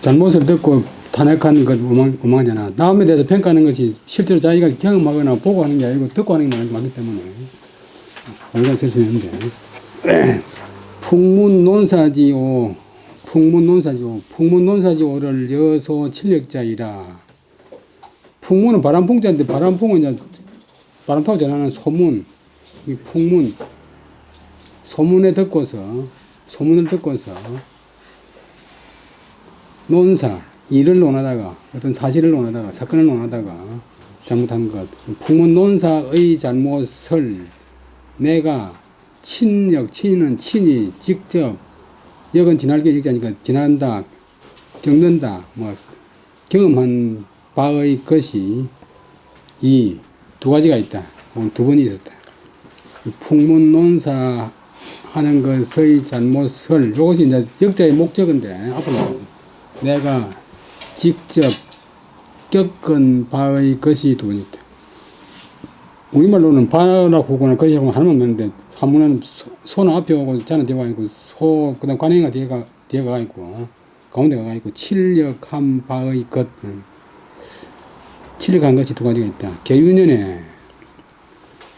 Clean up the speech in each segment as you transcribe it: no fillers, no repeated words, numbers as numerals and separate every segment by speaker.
Speaker 1: 잘못을 듣고 탄핵한 것 오망하잖아. 다음에 대해서 평가하는 것이 실제로 자기가 경험하거나 보고 하는 게 아니고 듣고 하는 게 많기 때문에 우리가 쓸 수 있는데 풍문논사지오 풍문논사지오를 여소 칠력자이라. 풍문은 바람풍자인데 바람풍은 이제 바람 타고 전하는 소문, 이 풍문, 소문을 듣고서 논사, 일을 논하다가 어떤 사실을 논하다가 사건을 논하다가 잘못한 것, 풍문논사의 잘못을 내가 친은 친히 직접, 역은 지날게 역자니까 지난다, 겪는다, 뭐 경험한 바의 것이 이 두 가지가 있다. 두 번이 있었다. 풍문논사 하는 것의 잘못을, 이것이 이제 역자의 목적인데, 앞으로 나가서 내가 직접 겪은 바의 것이 두 번 있다. 우리말로는 바라고 보거나 것이라고 하나만 넣는데, 한문은 소는 앞에 오고 자는 뒤에 가 있고, 그 다음 관행이가 뒤에 가 있고, 가운데 가 있고, 칠력한 바의 것. 칠력한 것이 두 가지가 있다. 계유년에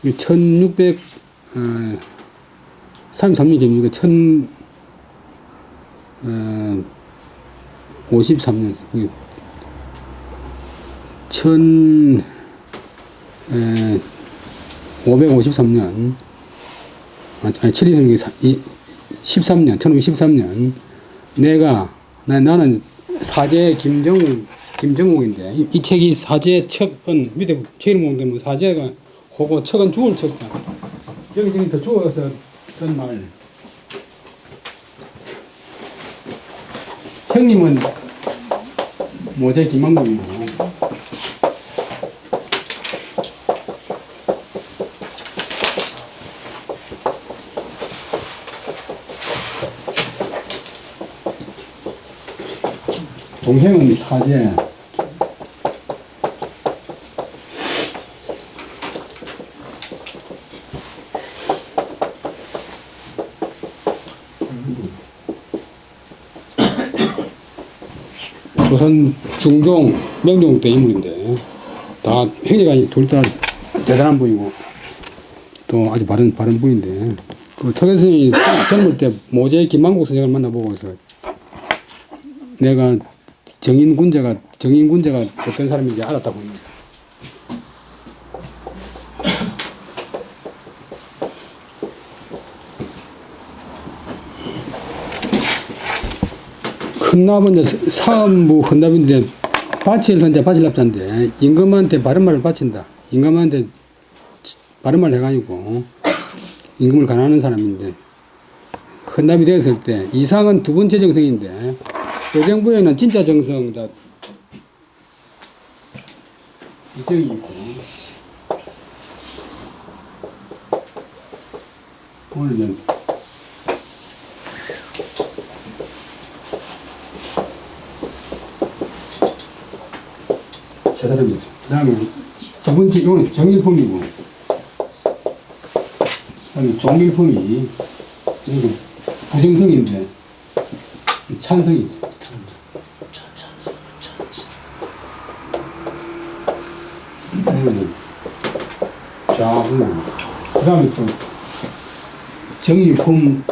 Speaker 1: 1633년 계유니까 1053년 1553년 아니 1513년 나는 사제 김정옥인데 이 책이 사제 척은 밑에 책 이름 보면 사제가 그거 척은 죽을 척다. 여기서 죽어서 쓴 말. 형님은 모자 김만국이고 동생은 사제. 조선 중종 명종 때 인물인데 다 행위가 둘 다 대단한 분이고 또 아주 바른 분인데 그 턱에선이 젊을 때 모제 김만국 선생을 만나보고서 내가 정인군자가 어떤 사람인지 알았다고 합니다. 헌납은 사음부 헌납인데 바칠 헌자 바칠납자인데 임금한테 바른 말을 바친다. 임금한테 바른 말을 해가지고 임금을 가난하는 사람인데 헌납이 되었을 때 이상은 두 번째 정성인데 여정부에는 진짜 정성 이정이 있고 오늘은 세 사람이 있어요. 그 다음에 두 번째 이거는 정일품이고 그 다음에 종일품이 이거 부정성인데 찬성이 있어요. 좌우. 그 다음에 또 정일품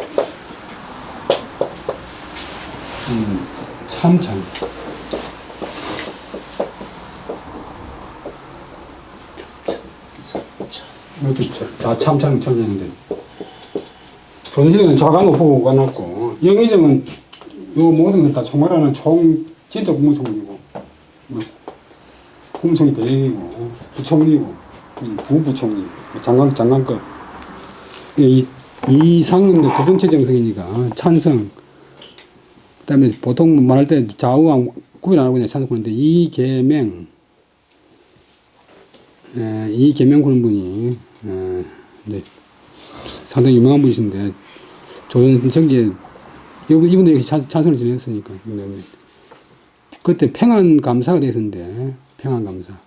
Speaker 1: 참찬. 이것도 참찬인데 조선시대는 좌가 높고 우가 낮고 영의정은 요 모든 걸 다 총괄하는 진짜 국무총리고 국무총리 대행이고 부총리고 부부총리 장관급 이 상은 두 번째 정성이니까 찬성. 그다음에 보통 말할 때 좌우와 구별 안 하고 그냥 찬성하는데 이계명 그런 분이 네, 상당히 유명한 분이신데 조선 전기에 이분도 역시 찬성을 지냈으니까 그때 평안감사가 됐었는데 평안감사가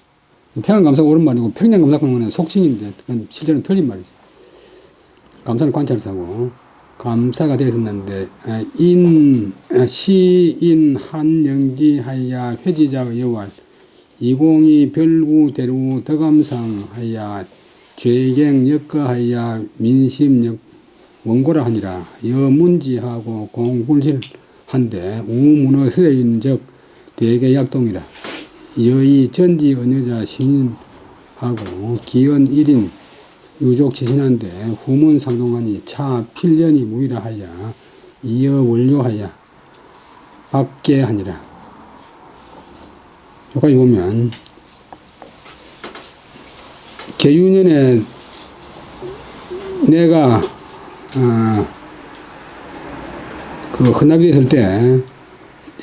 Speaker 1: 옳은 말이고 평양감사 공원은 속칭인데 그건 실제로는 틀린 말이죠. 감사는 관찰사고 감사가 되었는데 시인 한영기 하야 회지자 여왈 이공이 별구 대루 덕암상 하야 죄경 역거하야 민심 원고라 하니라 여문지하고 공불실 한데 우문어 스레인적 대개 약동이라 여의 전지 언여자 신인하고 기언 1인 유족 지신한데 후문 상동하니 차 필련이 무이라 하야 이어 원료하야 밖에 하니라. 여기까지 보면 계유년에 내가 그 헌납이 됐을 때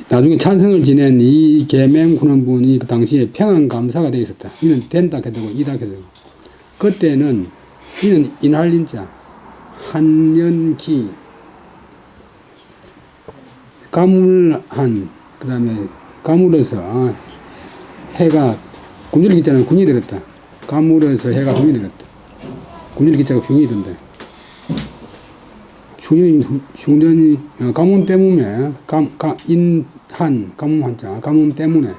Speaker 1: 나중에 찬성을 지낸 이 계맹군원분이 그 당시에 평안감사가 되어 있었다. 이는 된다 해되고 이다 해되고 그때는 이는 인할린자 한연기 가물한 그 다음에 가물어서 해가 군일 기자는 군이 들었다. 가물어서 해가 흉이 들었다. 군일 기자가 흉이 든다. 흉전이 가뭄 때문에 가뭄 한자 가뭄 때문에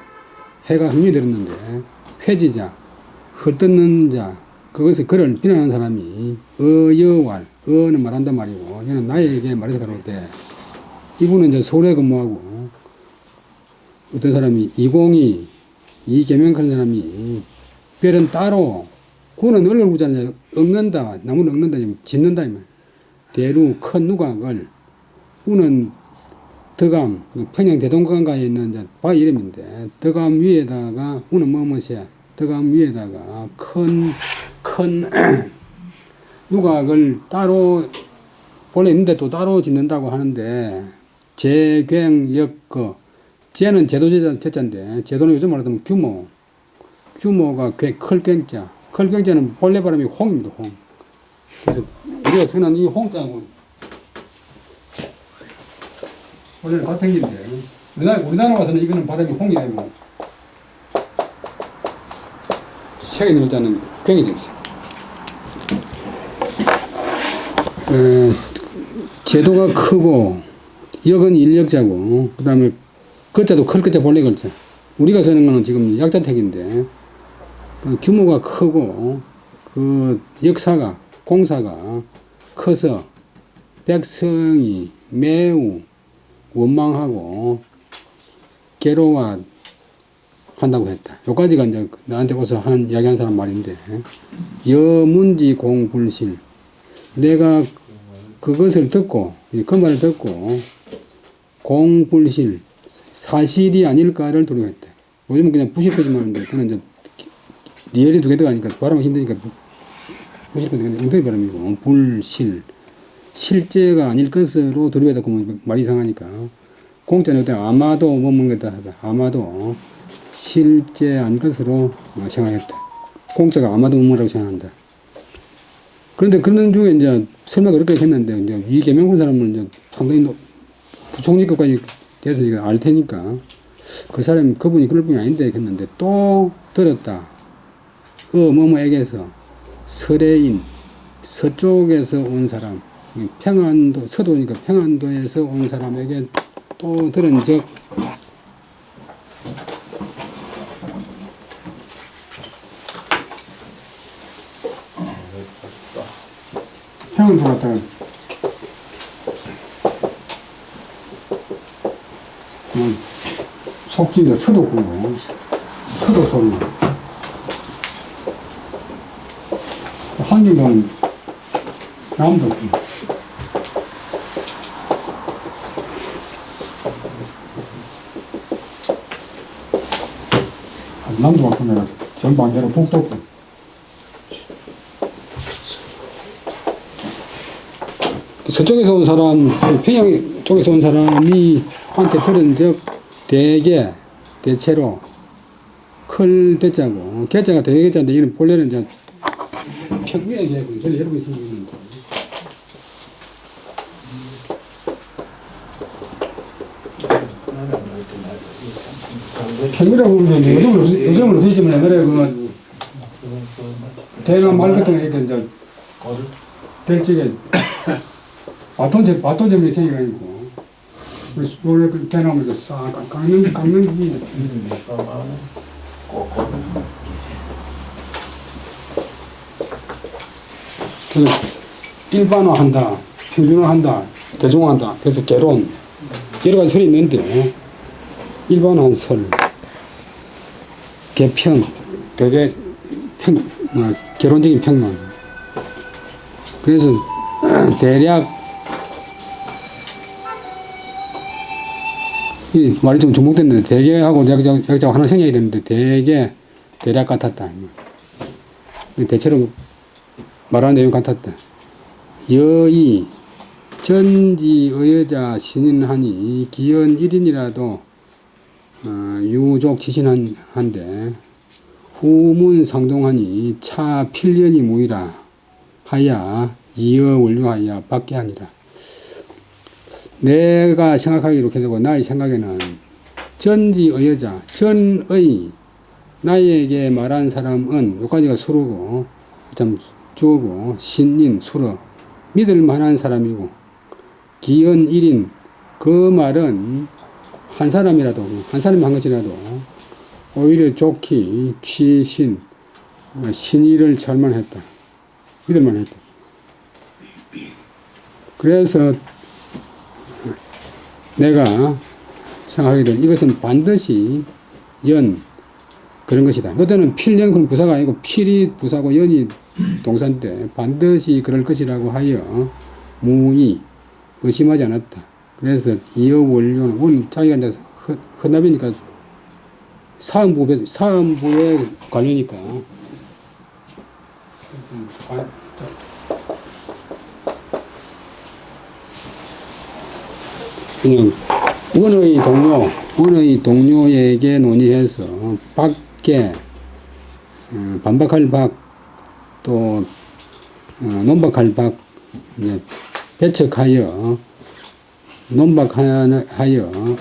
Speaker 1: 해가 흉이 들었는데 회지자 헐뜯는 자 그것을 그를 비난하는 사람이 어여왈 어는 말한단 말이고 얘는 나에게 말해서 그럴 때 이분은 이제 서울에 근무하고 어떤 사람이 이공이 이계명하는 사람이 별은 따로 구는 얼굴 구잖아요. 엉는다 나무는 엉는다 짓는다 이 말. 대루 큰 누각을 우는 덕암 평양 대동강가에 있는 이제 바위 이름인데 덕암 위에다가 우는 뭐뭐시야 덕암 위에다가 큰 누각을 따로 본래 있는데 또 따로 짓는다고 하는데 제갱역거 제는 제도제자인데 제도는 요즘 말하면 규모가 클갱자 클갱자는 본래 발음이 홍입니다. 홍. 그래서 우리가 쓰는 이 홍자하고 원래는 같은 긴데 우리나라 와서는 이거는 발음이 홍이 되고 책에 넣을 자는 갱이 됐어요. 제도가 크고 역은 인력자고 그 다음에 글자도 클 글자 본래 글자 우리가 쓰는 거는 지금 약자택인데 규모가 크고 그 역사가 공사가 커서 백성이 매우 원망하고 괴로워 한다고 했다. 여기까지가 이제 나한테 와서 하는 이야기하는 사람 말인데 여문지 공불실 내가 그것을 듣고 그 말을 듣고 공불실 사실이 아닐까를 두려워했대. 요즘은 그냥 부실거짓 말인데 그는 이제 리얼이 두 개 들어가니까 발음이 힘드니까 부실거짓 엉터리 발음이고 불실 실제가 아닐 것으로 두려워했다 그러면 말이 이상하니까 공자는 그때 아마도 못 먹겠다 하다. 아마도 실제 아닐 것으로 생각했다. 공자가 아마도 못 먹으라고 생각한다. 그런데 그런 중에 이제 설마 그렇게 했는데 이제 이 계명군 사람은 이제 상당히 부총리급까지 돼서 이거 알 테니까 그 사람이 그분이 그럴 분이 아닌데 했는데 또 들었다. 뭐뭐에게서 설해인 서쪽에서 온 사람 평안도 서도니까 평안도에서 온 사람에게 또 들은 적 평안도 갔다가 속지가 서도구고 서도 소리 한경동 남도 남도 왔구나 전부 안대로 북도 서쪽에서 온 사람 평양 쪽에서 온 사람이 한테 들은 적 대체로 클 대자고 개자가 대개자인데 이는 본래는 이제 평민의 개고 저는 여러분이 쓰고 있는데 평민이라고 그러면 요즘은 어디지만 옛날에 그 대남 말 같은 거 이렇게 이제 될 적에 바톤점이 생겨가지고 원래 그 대나무에서 싹 깎는 게 그래서 일반화한다, 평균화한다, 대중화한다. 그래서 개론 여러 가지 설이 있는데 일반화한 설, 개평, 되게 개론적인 평론. 그래서 대략 이 말이 좀 중복됐는데 대개하고 약자하고 하나 생겨야 되는데 대략 같았다. 대체로 말하는 내용 같았다. 여의 전지의여자 신인하니 기연 1인이라도 유족 지신한데 후문 상동하니 차 필연이 무이라 하야 이어 원료하야 밖에 아니라. 내가 생각하기로 이렇게 되고 나의 생각에는 전지의여자 전의 나에게 말한 사람은 여기까지가 수로고 참 주어고 신인 수로 믿을 만한 사람이고 기연 1인 그 말은 한 사람이 한 것이라도 오히려 좋기 취신 신의를 절만했다. 믿을 만했다. 그래서 내가 생각하기를 이것은 반드시 그런 것이다. 이때는 필연 그런 부사가 아니고 필이 부사고 연이 동사인데 반드시 그럴 것이라고 하여 무의 의심하지 않았다. 그래서 이어 원료는 오늘 자기가 이제 헌납이니까 사음부에 관료니까 그냥 원의 동료에게 논의해서 밖에 반박할 박 또 논박할 박 배척하여 논박하여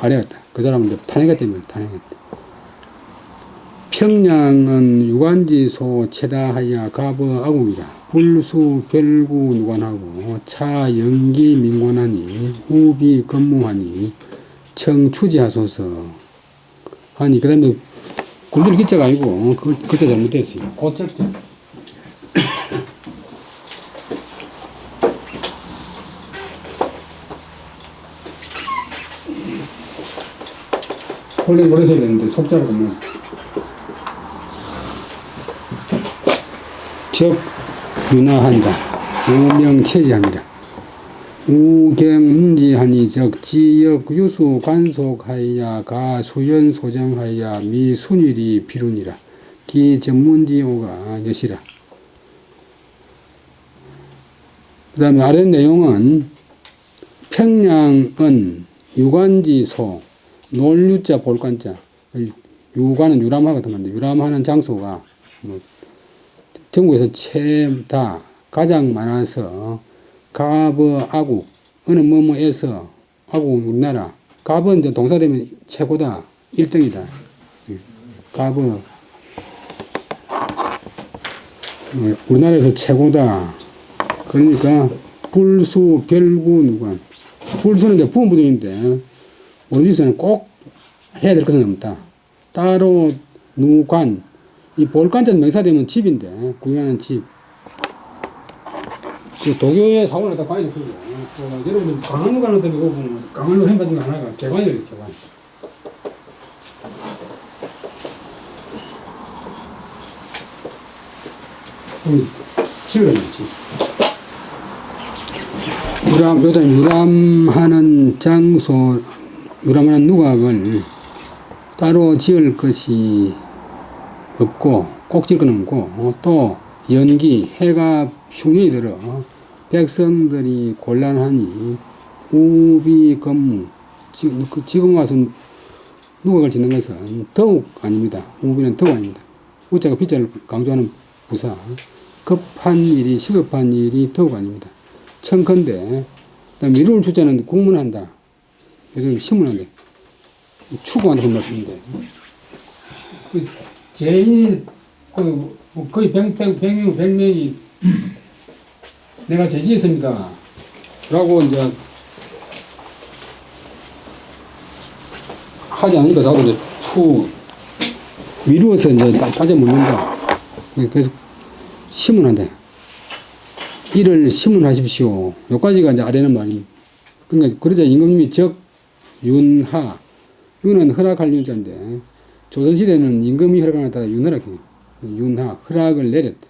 Speaker 1: 아래였다. 그 사람은 이제 탄핵했다. 평양은 유관지소 체다하여 가버 아국이라 불수 별구 누관하고 차 연기 민관하니 우비 건무하니 청추지하소서 하니 그 다음에 굴줄 기자가 아니고 그 글자 잘못됐어요. 고책자. 원래 그러셔야 되는데 속자를 보면 적 윤화한다. 우명체지합니다. 우경문지하니 적 지역 유수 간속하여 가 수연 소정하여 미 순일이 비룬이라 기 전문지오가 여시라. 그 다음에 아래 내용은 평양은 유관지소 놀유자 볼관자 유관은 유람하가 들어갑니다. 유람하는 장소가 전국에서 최다 가장 많아서 가버 아국 어느 뭐뭐에서 아국 우리나라 가버 이제 동사 되면 최고다 1등이다. 가버 우리나라에서 최고다. 그러니까 불수 별구 누관 불수는 이제 부분부정인데 우리 주에서는 꼭 해야 될 것은 없다. 따로 누관 이 볼관자는 명사되면 집인데 구경하는 집. 그 도교의 사원을 다 관이 되거든요. 여러분들 강원로 가는 데 보면 강원로 햄바 중에 하나가 개관이에요. 개관. 집을 했지. 유람하는 장소, 유람하는 누각을 따로 지을 것이 없고 꼭 지을 건 없고 또 연기 해가 흉년이 들어 백성들이 곤란하니 우비 건무 지금 와서 누각을 짓는 것은 더욱 아닙니다. 우비는 더욱 아닙니다. 우자가 비자를 강조하는 부사 급한 일이 시급한 일이 더욱 아닙니다. 청컨대 그다음 이룰 주자는 공문한다. 요즘 신문한데 추구한다 그런 말씀인데 제인이 거의 100명이 내가 제지했습니다. 라고 이제 하지 않으니까 자꾸 이제 푹 미루어서 이제 따져 묻는다. 그래서 심문한대. 이를 심문하십시오. 여기까지가 이제 아래는 말입니다. 그러니까 그러자 임금님이 윤하. 윤은 허락할 윤자인데 조선시대는 임금이 허락을 하다가 윤허락해요. 윤하. 허락을 내렸다.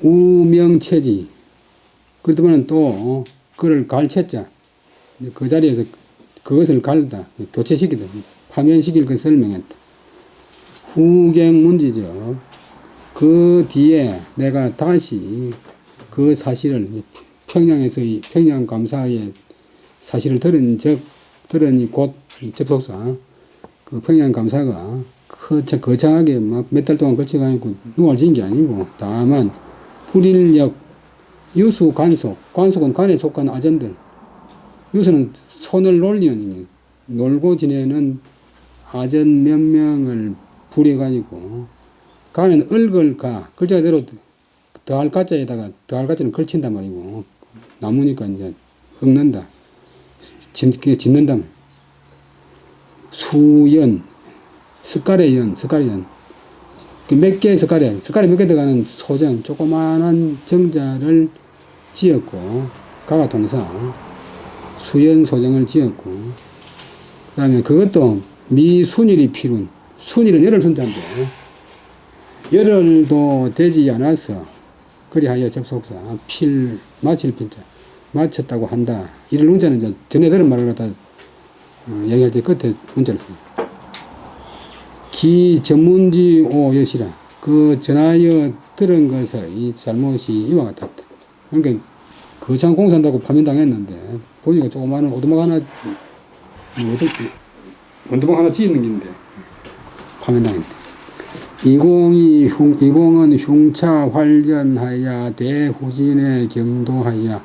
Speaker 1: 우명체지. 그러더만 또 그를 갈채자. 그 자리에서 그것을 갈다. 교체시키다. 파면시킬 것을 명했다. 후경문지죠. 그 뒤에 내가 다시 그 사실을 평양에서의 평양 감사의 사실을 들으니 곧 접속사 그 평양 감사가 거창하게 막 몇 달 동안 걸쳐가지고 누가 지은 게 아니고 다만 불인력 유수 관속은 간에 속한 아전들 유수는 손을 놀리는 놀고 지내는 아전 몇 명을 부려가지고 가는 을걸가 글자 그대로 더할 가자에다가 더할 가자는 걸친단 말이고 나무니까 이제 읊는다 짓는다 수연 숟가래 연 몇 개의 숟가래 몇 개 들어가는 소정 조그마한 정자를 지었고 가가 동사 수연 소정을 지었고 그 다음에 그것도 미순일이 필운 순일은 열흘 손자인데 열흘도 되지 않아서 그리하여 접속사 마칠 필자 마쳤다고 한다. 이를 문자는 이제 전에 들은 말을 갖다 얘기할 때 끝에 문자를 써요. 기 전문지 오 여시라. 그 전하여 들은 것의 이 잘못이 이와 같았다. 그러니까 거창 공사한다고 파면당했는데 보니까 조그마한 오두막 하나 원두막 하나 짓는 긴데 파면당했대. 이공은 흉차 활전하여 대후진에 경도하여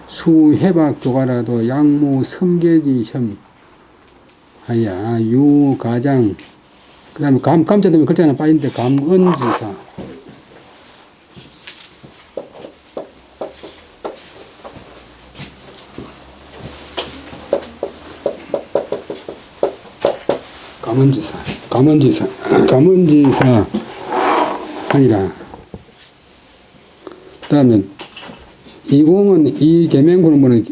Speaker 1: 수해박 교가라도 양무 섬계지 혐하여 유가장 그 다음에 감자 때문에 글자 하나 빠진데 감언지사 감언지사 아니라 그 다음에 이공은 이 계명구는 뭐는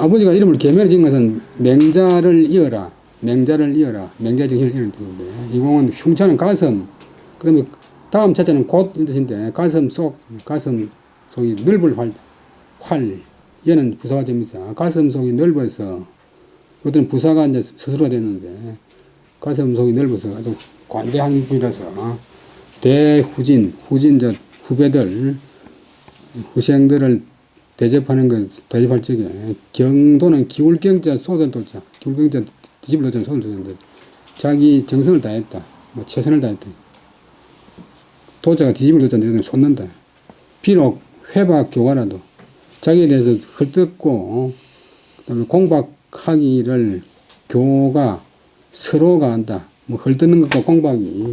Speaker 1: 아버지가 이름을 계명을 지은 것은 맹자를 이어라 맹자정신을 이런 뜻인데 이공은 흉차는 가슴 그 다음에 다음 자자는 곧 이런 뜻인데 가슴 속이 넓을 활 얘는 부사가 됩니다. 가슴 속이 넓어서 어떤 부사가 이제 스스로가 됐는데 가슴 속이 넓어서 아주 관대한 분이라서 대후진 후배들 후생들을 대접할 적에 경도는 기울경자 쏟아돌자 기울경자 뒤집어 놓자 쏟아돌자인데 자기 정성을 다했다 뭐 최선을 다했다 도자가 뒤집어 놓자인데 쏟는다 비록 회박 교가라도 자기에 대해서 헐뜯고 그다음에 공박하기를 교가 서로가 한다 뭐 헐뜯는 것과 공박이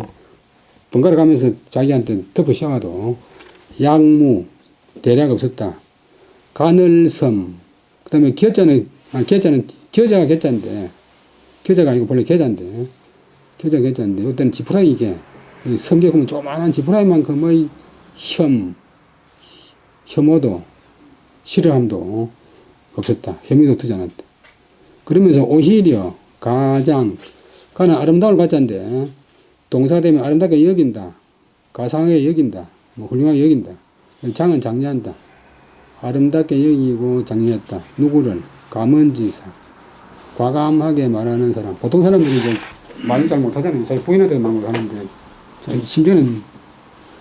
Speaker 1: 번갈아 가면서 자기한테 덮어 씌워도 양무 대략 없었다. 가늘섬 그 다음에 겨자가 겨자인데 겨자가 아니고 본래 겨자인데 이때는 지푸라기게 섬계 보면 조그마한 지푸라기만큼의 혐오도 싫어함도 없었다. 혐의도 두지 않았다. 그러면서 오히려 가는 아름다울 가짜인데 동사되면 아름답게 여긴다. 가상하게 여긴다. 뭐 훌륭하게 여긴다. 장은 장려한다. 아름답게 여기고 장려했다. 누구를? 감언지사. 과감하게 말하는 사람. 보통 사람들이 이제 말을 잘 못하잖아요. 자기 부인한테도 말 못하는데, 심지어는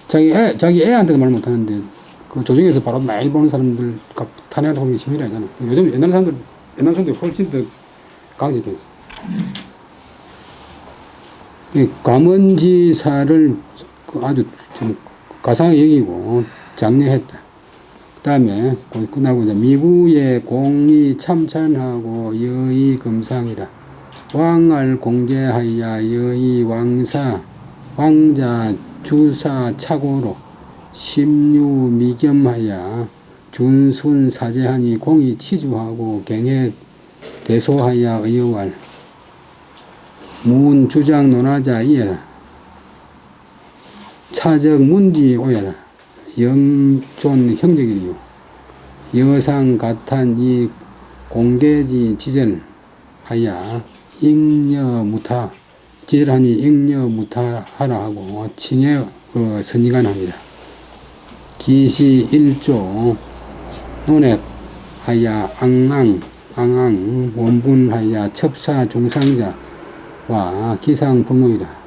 Speaker 1: 자기 애한테도 말 못하는데, 그 조정에서 바로 매일 보는 사람들 탄핵하다 보면 심이라 하잖아. 요즘 옛날 사람들이 훨씬 더 강직했어. 감언지사를 아주 좀 가상하게 여기고 장려했다. 그 다음에 끝나고 이제 미구의 공이 참찬하고 여의 금상이라 왕을 공개하여 여의 왕자 주사 착오로 심유 미겸하여 준순 사제하니 공이 치주하고 경에 대소하여 의여왈 문 주장 논하자 이해라 차적 문지 오해라 영존 형적이리요 여상 같한 이 공개지 지절하여 잉여무타 지절하니 잉여무타하라 하고 칭해 선지간합니다. 기시 일조 논액하여 앙앙 원분하여 첩사 중상자와 기상불문이라.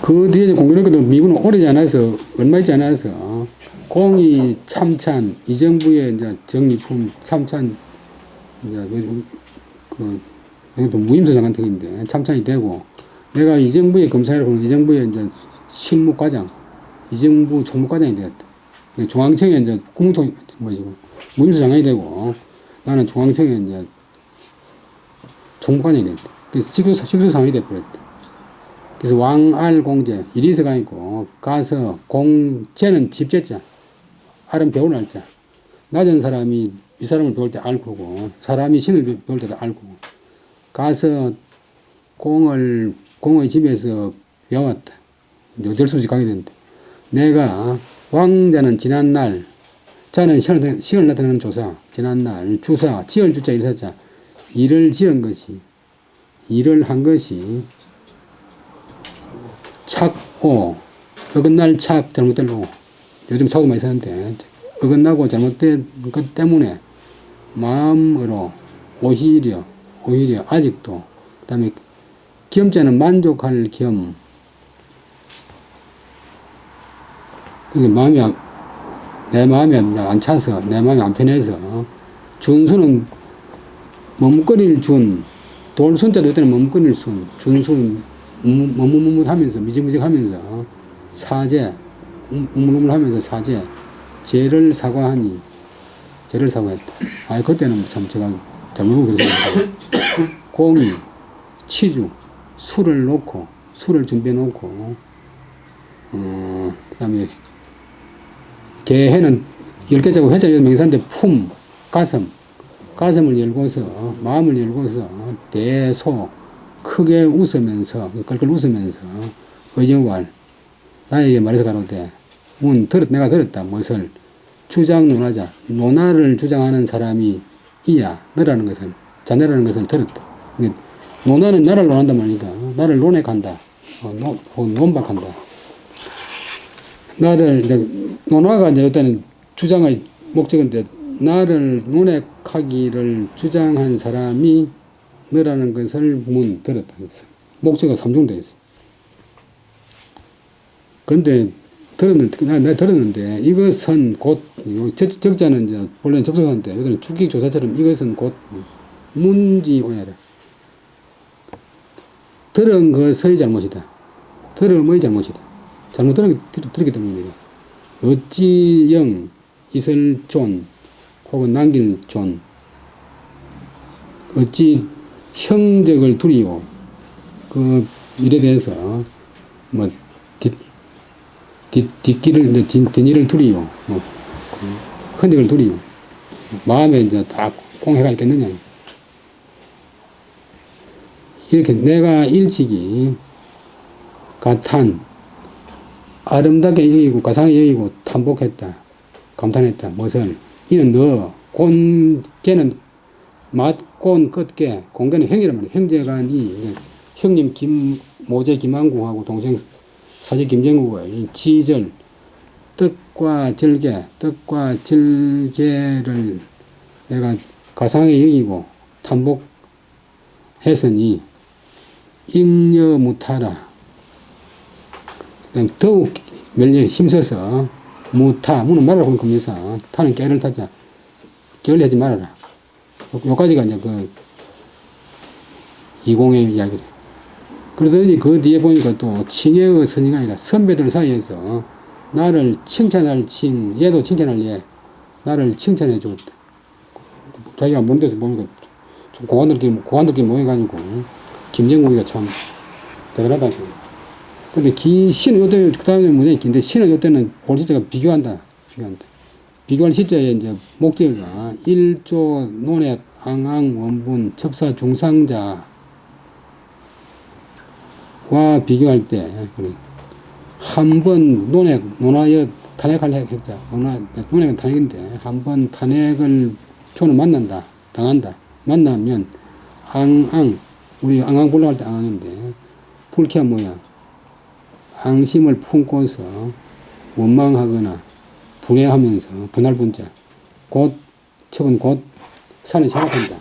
Speaker 1: 그 뒤에 공교롭게도 미군은 오래지 않아서 얼마 있지 않아서 공이 참찬 이 정부의 이제 정리품 참찬 이제 그 무임소장 같은 건데 참찬이 되고 내가 이 정부의 검사라고 이 정부의 이제 실무과장 이 정부 총무과장이 되었다. 중앙청에 이제 국무통 무임소장관이 되고 나는 중앙청에 이제 총무과장이 됐다. 그래서 직속 상황이 돼버렸다. 그래서 왕알 공제 이리서가 있고 가서 공제는 집제자 알은 배우는 알자 낮은 사람이 이 사람을 배울 때 알고고 사람이 신을 배울 때도 알고 가서 공의 집에서 배웠다. 어쩔 수 없이 가게 된다. 내가 왕자는 지난날 자는 시을 나타내는 조사 지난날 주사 지을 주자 일사자 일을 지은 것이 일을 한 것이 착오 어긋날 착 잘못될 오 요즘 착오 많이 쓰는데 어긋나고 잘못된 것 때문에 마음으로 오히려 아직도 그 다음에 겸자는 만족할 겸 그게 내 마음이 안 차서 내 마음이 안 편해서 준수는 머뭇거릴 준 돌순자도 때는 머뭇거릴 순 준수는 머뭇머뭇하면서 미직미직하면서 사제 우물우물하면서 사제 죄를 사과하니 죄를 사과했다. 아 그때는 참 제가 잘못 그랬어요. 공이 치주 술을 놓고 술을 준비해 놓고 그다음에 개해는 10개짜고 회자 명사인데 품 가슴을 열고서 마음을 열고서 대소 크게 웃으면서 끌끌 웃으면서 의정왈 나에게 말해서 가로되 내가 들었다 무엇을 주장 논하자 논하를 주장하는 사람이 이야 너라는 것을 자네라는 것을 들었다. 논하는 나를 논한단 말이니까 나를 논해간다 논박한다. 나를 논화가 이제 일단은 주장의 목적인데 나를 논해하기를 주장한 사람이 너라는 것을 들었다. 목적가 삼중되어 있어. 그런데 내가 들었는데 이것은 곧 적자는 이제 본래 접속사인데 여기는 주객조사처럼 이것은 곧 문지 오해라. 들은 것의 잘못이다. 들음의 잘못이다. 잘못 들었기 때문입니다. 어찌영 있을 존 혹은 남길 존 어찌 형적을 두리오 그 일에 대해서 뭐 뒷일을 두리오 뭐 흔적을 두리오 마음에 이제 다 공해가 있겠느냐 이렇게 내가 일찍이 가탄 아름답게 여기고 가상히 여기고 탐복했다 감탄했다 무엇을 이는 너 걔는 맞곤 끝게 공개는 형이란 말이야. 형제간이 형님 모제 김한구하고 동생 사제 김정국의 지절 뜻과 절개를 내가 가상에 여기고 탐복했으니 잉여무타라. 더욱 멸려 힘써서 무는 말을 하는 겁니다. 타는 깨를 타자. 게을리하지 말아라. 요까지가 이제 그 이공의 이야기래. 그러더니 그 뒤에 보니까 또 칭해의 선의가 아니라 선배들 사이에서 나를 칭찬할 얘도 칭찬할 얘, 나를 칭찬해 줬다. 자기가 먼 데서 보니까 고관들끼리 모여가지고 김정국이가 참 대단하다. 근데 시는 요때, 그 다음에 문제가 긴데, 시는 요때는 볼 시제가 비교한다. 비교할 시제에 이제 목적어가 일조, 논액, 앙앙, 원분, 첩사, 중상자와 비교할 때, 한 번 논하여 탄핵할 핵자, 논액은 탄핵인데, 한 번 탄핵을 초는 당한다. 만나면, 앙앙, 우리 앙앙 불러갈 때 앙앙인데, 불쾌한 모양, 앙심을 품고서 원망하거나 분해하면서 분할 분자, 첩은 곧 산을 생각한다.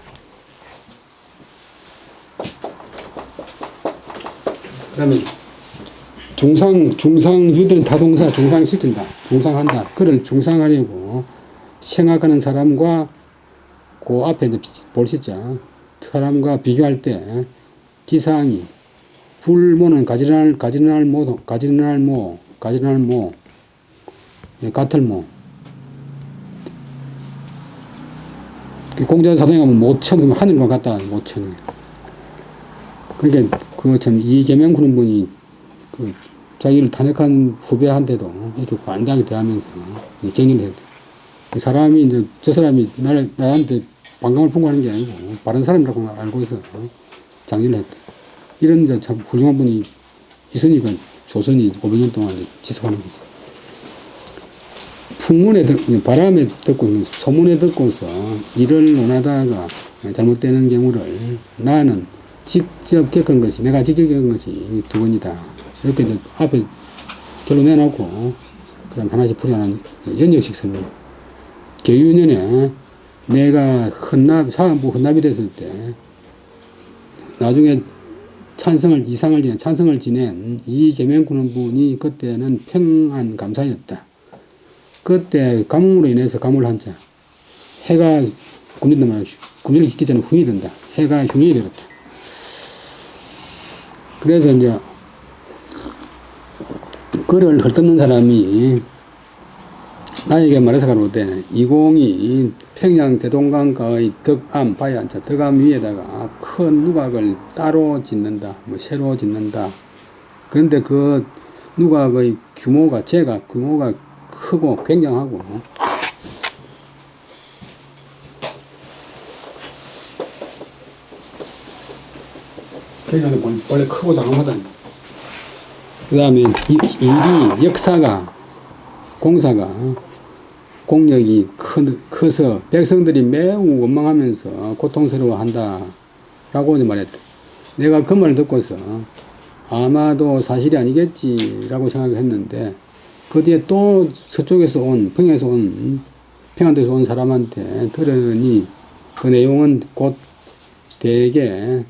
Speaker 1: 그 다음에 중상유들은 타동사 중상시킨다. 중상한다. 그를 중상하려고 생각하는 사람과 그 앞에 이제 볼시자 사람과 비교할 때 기상이 불모는 가지런할 모, 가틀모. 공자사동에 가면 모천, 하늘만 갔다 모천. 그러니까 참 이계명 그런 분이 자기를 탄핵한 후배한테도 이렇게 관장하게 대하면서 격려를 했대. 사람이 이제 저 사람이 나한테 반감을 풍부하는 게 아니고 바른 사람이라고 알고 있어 장려를 했대. 이런 이제 참 훌륭한 분이 있으니까 조선이 500년 동안 지속하는 거지. 풍문에 바람에 듣고 소문에 듣고서 일을 논하다가 잘못되는 경우를 나는 직접 겪은 것이 내가 직접 겪은 것이 두 번이다. 이렇게 이제 앞에 결론 내놓고 그다음 하나씩 풀이하는 연역식 설명. 계유년에 내가 사안부 헌납이 됐을 때 나중에 찬성을 지낸 이계명군 분이 그때는 평안 감사였다. 그때 가뭄으로 인해서 가뭄을 한자. 해가 굶는단 말이야. 굶기를 짓기 전에 흉이 된다. 해가 흉이 되었다. 그래서 이제 그를 헐뜯는 사람이 나에게 말해서 가로되 이공이 평양 대동강가의 덕암 바야자 덕암 위에다가 큰 누각을 따로 짓는다. 새로 짓는다. 그런데 그 누각의 규모가 크고 굉장하고 굉장히 원래 크고 장엄하다. 그 다음에 공사가 공력이 커서 백성들이 매우 원망하면서 고통스러워한다 라고 말했다. 내가 그 말을 듣고서 아마도 사실이 아니겠지라고 생각했는데 그 뒤에 또 서쪽에서 평안도에서 온 사람한테 들으니 그 내용은 곧 대략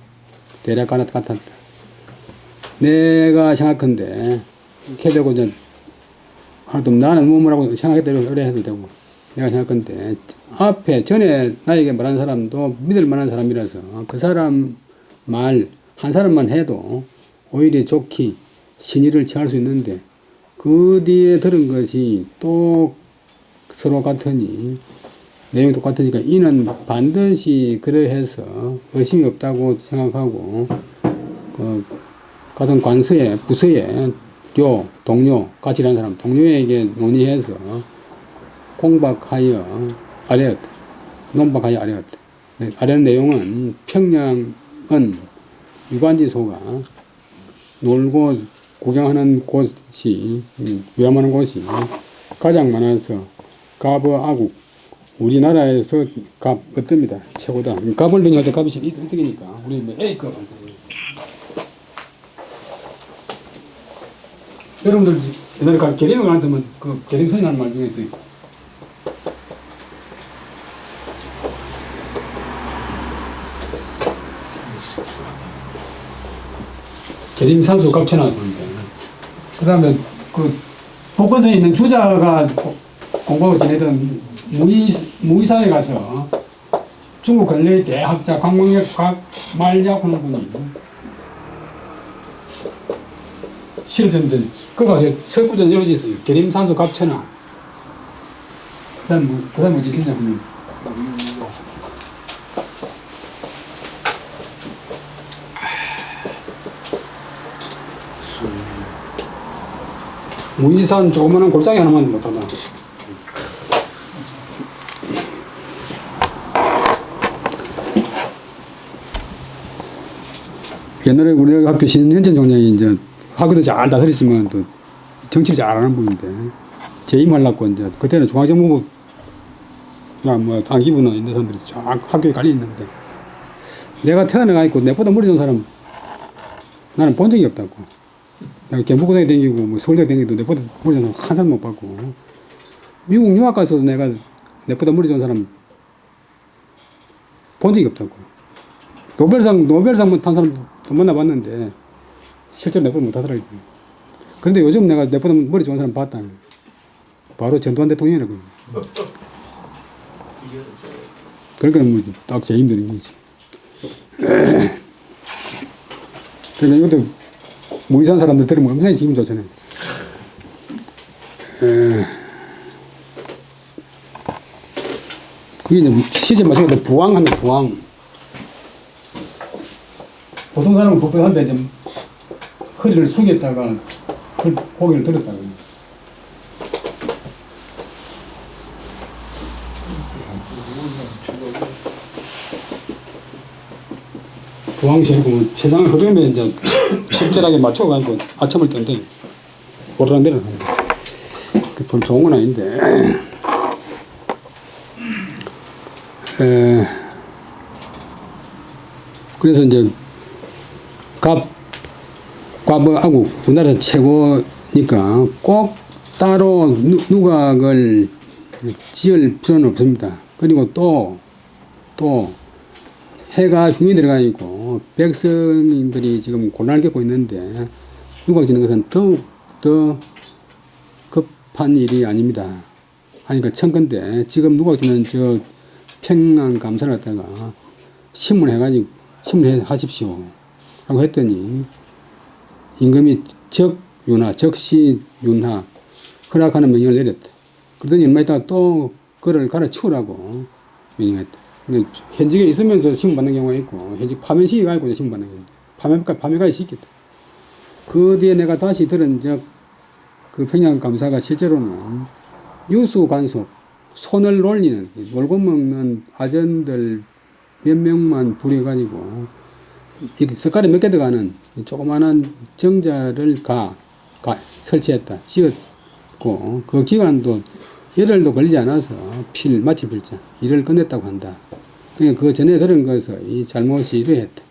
Speaker 1: 같았다. 내가 생각한데 이렇게 되고 이제 나는 뭐라고 생각했대로 그래 해도 되고 내가 생각한데 전에 나에게 말한 사람도 믿을 만한 사람이라서 그 사람 말 한 사람만 해도 오히려 좋게 신의를 취할 수 있는데 그 뒤에 들은 것이 또 서로 같으니 내용이 똑같으니까 이는 반드시 그러해서 의심이 없다고 생각하고 같은 부서에 동료 같이 일하는 사람 동료에게 논의해서 논박하여 아래였다. 아래는 내용은 평양은 유관지소가 놀고 구경하는 곳이 위험한 곳이 가장 많아서 갑어아국 우리나라에서 갑 어떻습니다. 최고다. 갑을 넣으니까 갑이 어떻게니까 우리 A급 여러분들 옛날에 계림을 가는데 그 계림 선이라는 말 중에 있어요. 계림산수 갑천하 그런데 그 다음에 복건성에 있는 주자가 공부하고 지내던 무의산에 가서 중국 근래의 대학자 광명역 곽말약 하는 분이 시를 썼는데 거기 가서 석구전 여러 지 있어요. 계림산수 갑천하. 그 다음 뭐지 쓰냐면 무이산 조그마한 골짜기 하나만 못하다. 옛날에 우리 학교 신현전 총장이 이제 학교도 잘 다스렸지만 또 정치를 잘하는 분인데 재임하려고 이제 그때는 중앙정보부 뭐 안기부나 있는 사람들이 쫙 학교에 깔려 있는데 내가 태어나가 있고 내보다 머리 좋은 사람 나는 본 적이 없다고. 내가 경북고등에 다니고 뭐 서울대 다니고 내보다 머리 좋은 사람 한 사람 못 봤고 미국 유학 가서도 내가 내보다 머리 좋은 사람 본 적이 없다고. 노벨상 탄 사람도 만나봤는데 실제로 내보다 못하더라고요. 그런데 요즘 내가 내보다 머리 좋은 사람 봤다. 바로 전두환 대통령이라고. 그러니까 뭐딱 재임되는 거지. 그러니까 이것도 무이산 사람들 들으면 엄청나게 기분 좋잖아요. 그게 이제 시즌 마치고 부황하면 부황. 보통 사람은 법법한데 이제 허리를 숙였다가 고개를 들었다가. 부항시고 세상을 흐르면 이제 적절하게 맞춰가지고 아침을 뜬대 오르락 내리락 하는 거. 그 좋은 건 아닌데. 그래서 이제 과부하고 우리나라 최고니까 꼭 따로 누각을 지을 필요는 없습니다. 그리고 또 해가 흉이 들어가 있고 백성인들이 지금 고난을 겪고 있는데 누각 짓는 것은 더욱 더 급한 일이 아닙니다. 하니까 청건데 지금 누각 짓는 저 평양 감사를 갖다가 신문해 하십시오 라고 했더니 임금이 적시윤하 허락하는 명령을 내렸다. 그러더니 얼마 있다가 또 그를 갈아치우라고 명령했다. 현직에 있으면서 신문받는 경우가 있고 현직 파면 시기가 있고 신문받는 경우가 파면까지 시켰다. 그 뒤에 내가 다시 들은 그 평양 감사가 실제로는 유수 간섭 손을 놀리는 놀고 먹는 아전들 몇 명만 부려가지고 숟가락 몇 개 들어가는 조그마한 정자를 설치했다. 지었고 그 기간도 열흘도 걸리지 않아서 마칠 필자 일을 끝냈다고 한다. 그러니까 그 전에 들은 것은 이 잘못이 이러했다.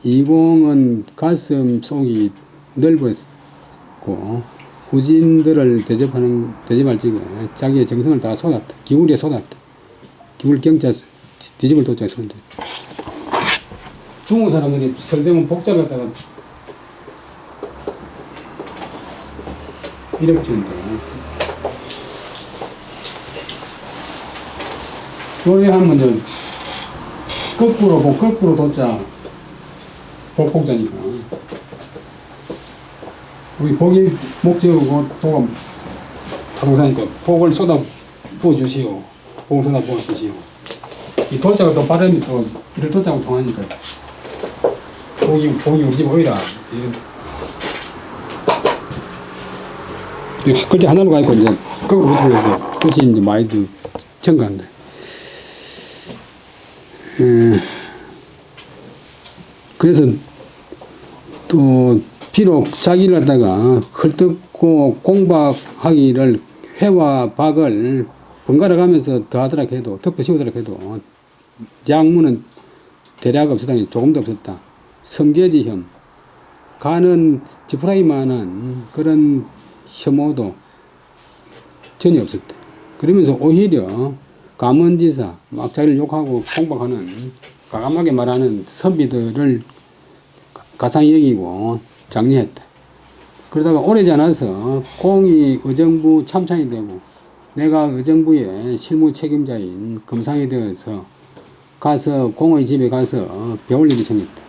Speaker 1: 이공은 가슴 속이 넓었고 후진들을 대접할 적에 자기의 정성을 다 쏟았다. 기울에 쏟았다. 기울 경자 뒤집을 도자에 쏟았다. 중국 사람들이 설대문 복잡 갖다가 이래 붙이는데 요리하면 거꾸로 도자 복자니까 우리 복이 목적이고 도가 타동사니까 복을 쏟아 부어주시오. 복을 쏟아 부어주시오. 이 도자가 또 발음이 또 이를 도자하고 통하니까 복이 우리 집 오이라 글자 하나로 가있고 이제 거꾸로 붙어버려서 뜻이 이제 많이 증가한다. 그래서 또 비록 자기를 갖다가 헐뜯고 공박하기를 회와 박을 번갈아 가면서 더하더라 해도 덮어 씌우더라 해도 양문은 대략 없었다니 조금도 없었다. 성계지혐 가는 지푸라기만한 그런 혐오도 전혀 없었다. 그러면서 오히려 감언지사 막 자기를 욕하고 공박하는 과감하게 말하는 선비들을 가상히 여기고 장려했다. 그러다가 오래지 않아서 공이 의정부 참찬이 되고 내가 의정부의 실무 책임자인 검상이 되어서 가서 공의 집에 가서 배울 일이 생겼다.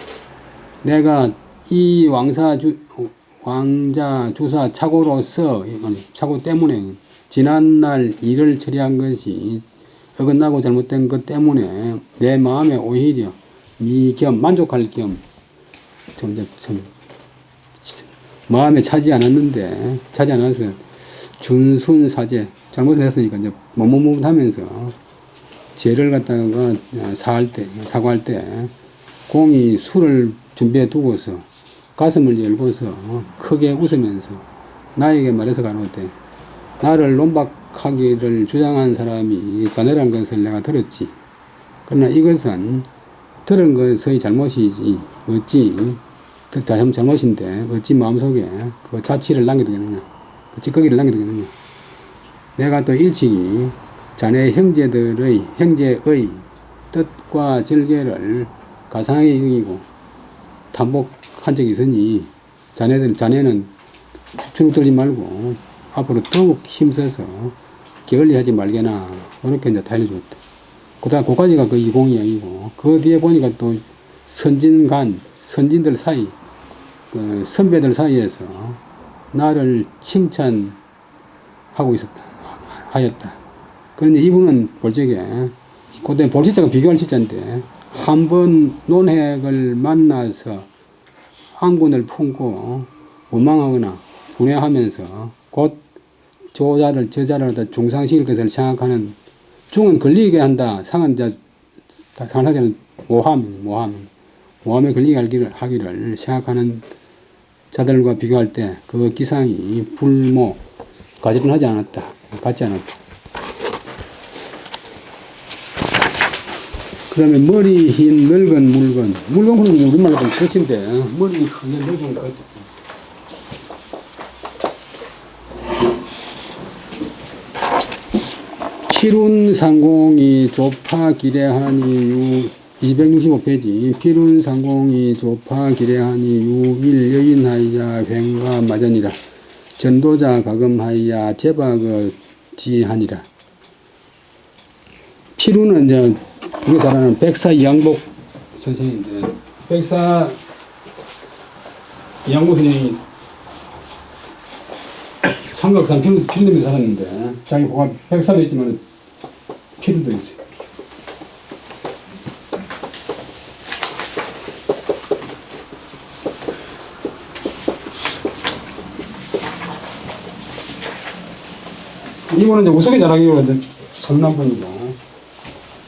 Speaker 1: 내가 이 왕자 주사 착오로서 착오 때문에 지난날 일을 처리한 것이 어긋나고 잘못된 것 때문에 내 마음에 오히려 만족할 겸 마음에 차지 않았는데, 차지 않아서 준순사죄, 잘못을 했으니까 이제 머뭇머뭇하면서 죄를 갖다가 사과할 때, 공이 술을 준비해 두고서 가슴을 열고서 크게 웃으면서 나에게 말해서 가로되, 나를 논박하기를 주장한 사람이 자네란 것을 내가 들었지. 그러나 이것은 들은 것의 잘못이지, 어찌, 잘못인데, 어찌 마음속에 그 자취를 남겨두겠느냐, 그 찌꺼기를 남겨두겠느냐. 내가 또 일찍이 자네 형제의 뜻과 절개를 가상하게 여기고 탐복한 적이 있으니, 자네는 주눅들지 말고 앞으로 더욱 힘써서 게을리하지 말게나. 이렇게 이제 달려줬다. 그다음 그까지가 그 이공 이야기고, 그 뒤에 보니까 또 선진들 사이, 그 선배들 사이에서 나를 칭찬하고 하였다. 그런데 이분은 볼적에, 그때 볼시자가 비교할 시자인데, 한 번 논핵을 만나서 안군을 품고 원망하거나 분해하면서 곧 저자를 중상시킬 것을 생각하는, 중은 걸리게 한다, 상은 상하자는 모함에 걸리게 하기를 생각하는 자들과 비교할 때 그 기상이 가지런하지 않았다, 같지 않았다. 그 다음에 머리 흰 늙은 물건 그런 게 우리말로 좀 끝인데, 머리 흰 늙은 것. 피룬상공이 조파 기래하니 265페이지. 피룬상공이 조파 기래하니 유일 여인하야 횡가 마전이라. 전도자 가금하야 제박을 지하니라. 피룬은 이제 우리가 잘 아는 백사 이양복 선생인데, 백사 이양복 선생이 삼각산 필름에 살았는데, 자기 고가 백사도 있지만 피룬도 있어요. 이분은 이제 우석이 자라기로 삼남분이고,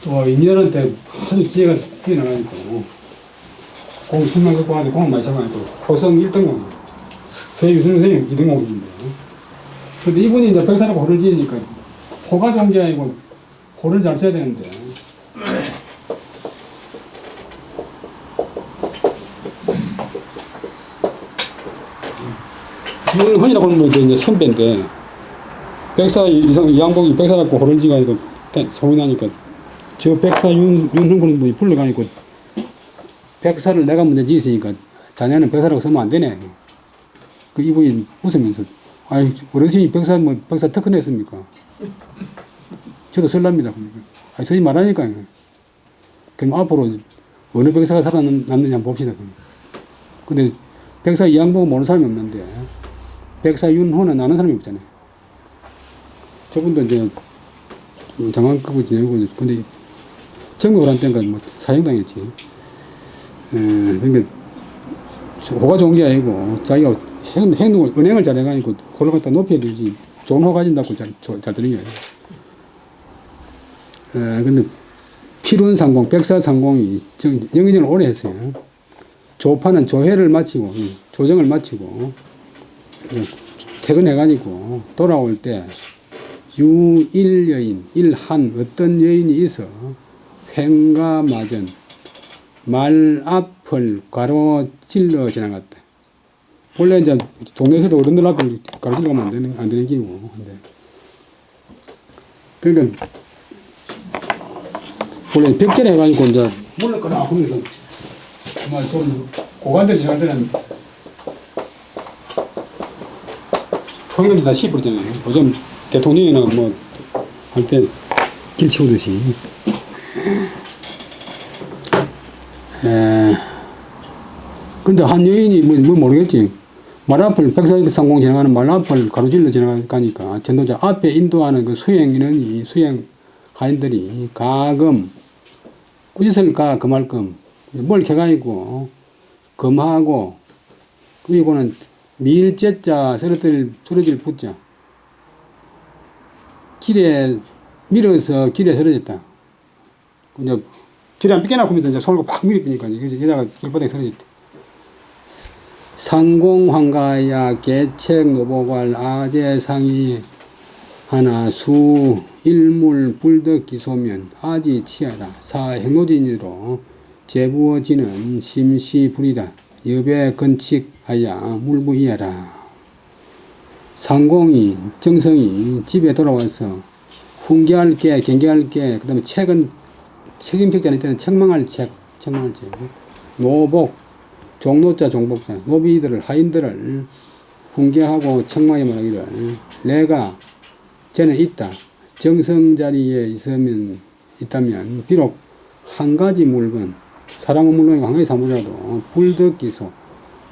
Speaker 1: 또 인연한테 아주 지혜가 뛰어나가니까 공 10만 갖고 하는데 공을 많이 잡아가지고 호성 1등공, 서유순 선생님 2등공인데, 근데 이분이 이제 백사라고 호를 지으니까 호가 좋은 게 아니고 호를 잘 써야 되는데, 윤헌이라고 하는 분이 이제 선배인데, 백사 이양복이 백사라고 호를 지어가지고 소문이 나니까 저 백사 윤헌 그런 분이 불러가니까, 백사를 내가 먼저 지었으니까 자네는 백사라고 쓰면 안 되네. 그 이분이 웃으면서, 아이, 어르신이 백사 특허냈습니까? 저도 쓸랍니다. 아니, 쓰지 말라니까. 그럼 앞으로 어느 백사가 살아남는지 한번 봅시다. 근데 백사 이양복 모르는 사람이 없는데, 백사 윤헌은 아는 사람이 없잖아요. 저분도 이제 장관급을 지내고, 근데 전국을 한 때인가 뭐 사형당했지. 그러니까 호가 좋은 게 아니고 자기가 행동을, 은행을 잘해가지고 호를 갖다 높여야 되지. 좋은 호 가진다고 잘 되는 게 아니에요. 근데 피룬상공, 백사상공이 영의정을 오래 했어요. 조파는 조회를 마치고, 조정을 마치고 퇴근해가지고 돌아올 때 유일여인, 일한 어떤 여인이 있어 횡가마전, 말 앞을 가로질러 지나갔다. 원래 이제 동네에서도 어른들 앞을 가로질러 가면 안 되는 기고. 그러니까 원래 벽제를 해가지고 이제 물을 꺼내 그러면서 정말 좀 고관들 지나갈 때는 통행들 다 씹어버리잖아요. 요즘 대통령이나 뭐 할 때 길 치우듯이. 근데 한 여인이 뭐 모르겠지. 말 앞을 백사상공 지나가는 말 앞을 가로질러 지나가니까 전도자 앞에 인도하는 그 수행 인원이, 수행 하인들이 가금, 꾸짖을 가 금할금, 뭘 캐가지고 금하고, 그리고는 밀제자 쓰러질 붙자. 길에 밀어서 길에 쓰러졌다. 이제 길에 안 삐껴나가면서 이제 손을 팍 밀어버리니까 여자가 길바닥에 쓰러졌다. 상공황가야 계책 노보괄 아재상이 하나 수 일물 불덕기소면 아지 치하라 사행노진으로 제부어지는 심시불이라 여배 건칙하야 물부이하라. 상공이 정성이 집에 돌아와서 훈계할게 경계할게 그 다음에 책은 책임책자 아닐 때는 책망할 책 노복 종노자 종복자 노비들을 하인들을 훈계하고 책망해 말하기를 내가 저는 있다. 정성 자리에 있다면 비록 한 가지 물건 사람은 물론 한 가지 사물이라도 불덕기소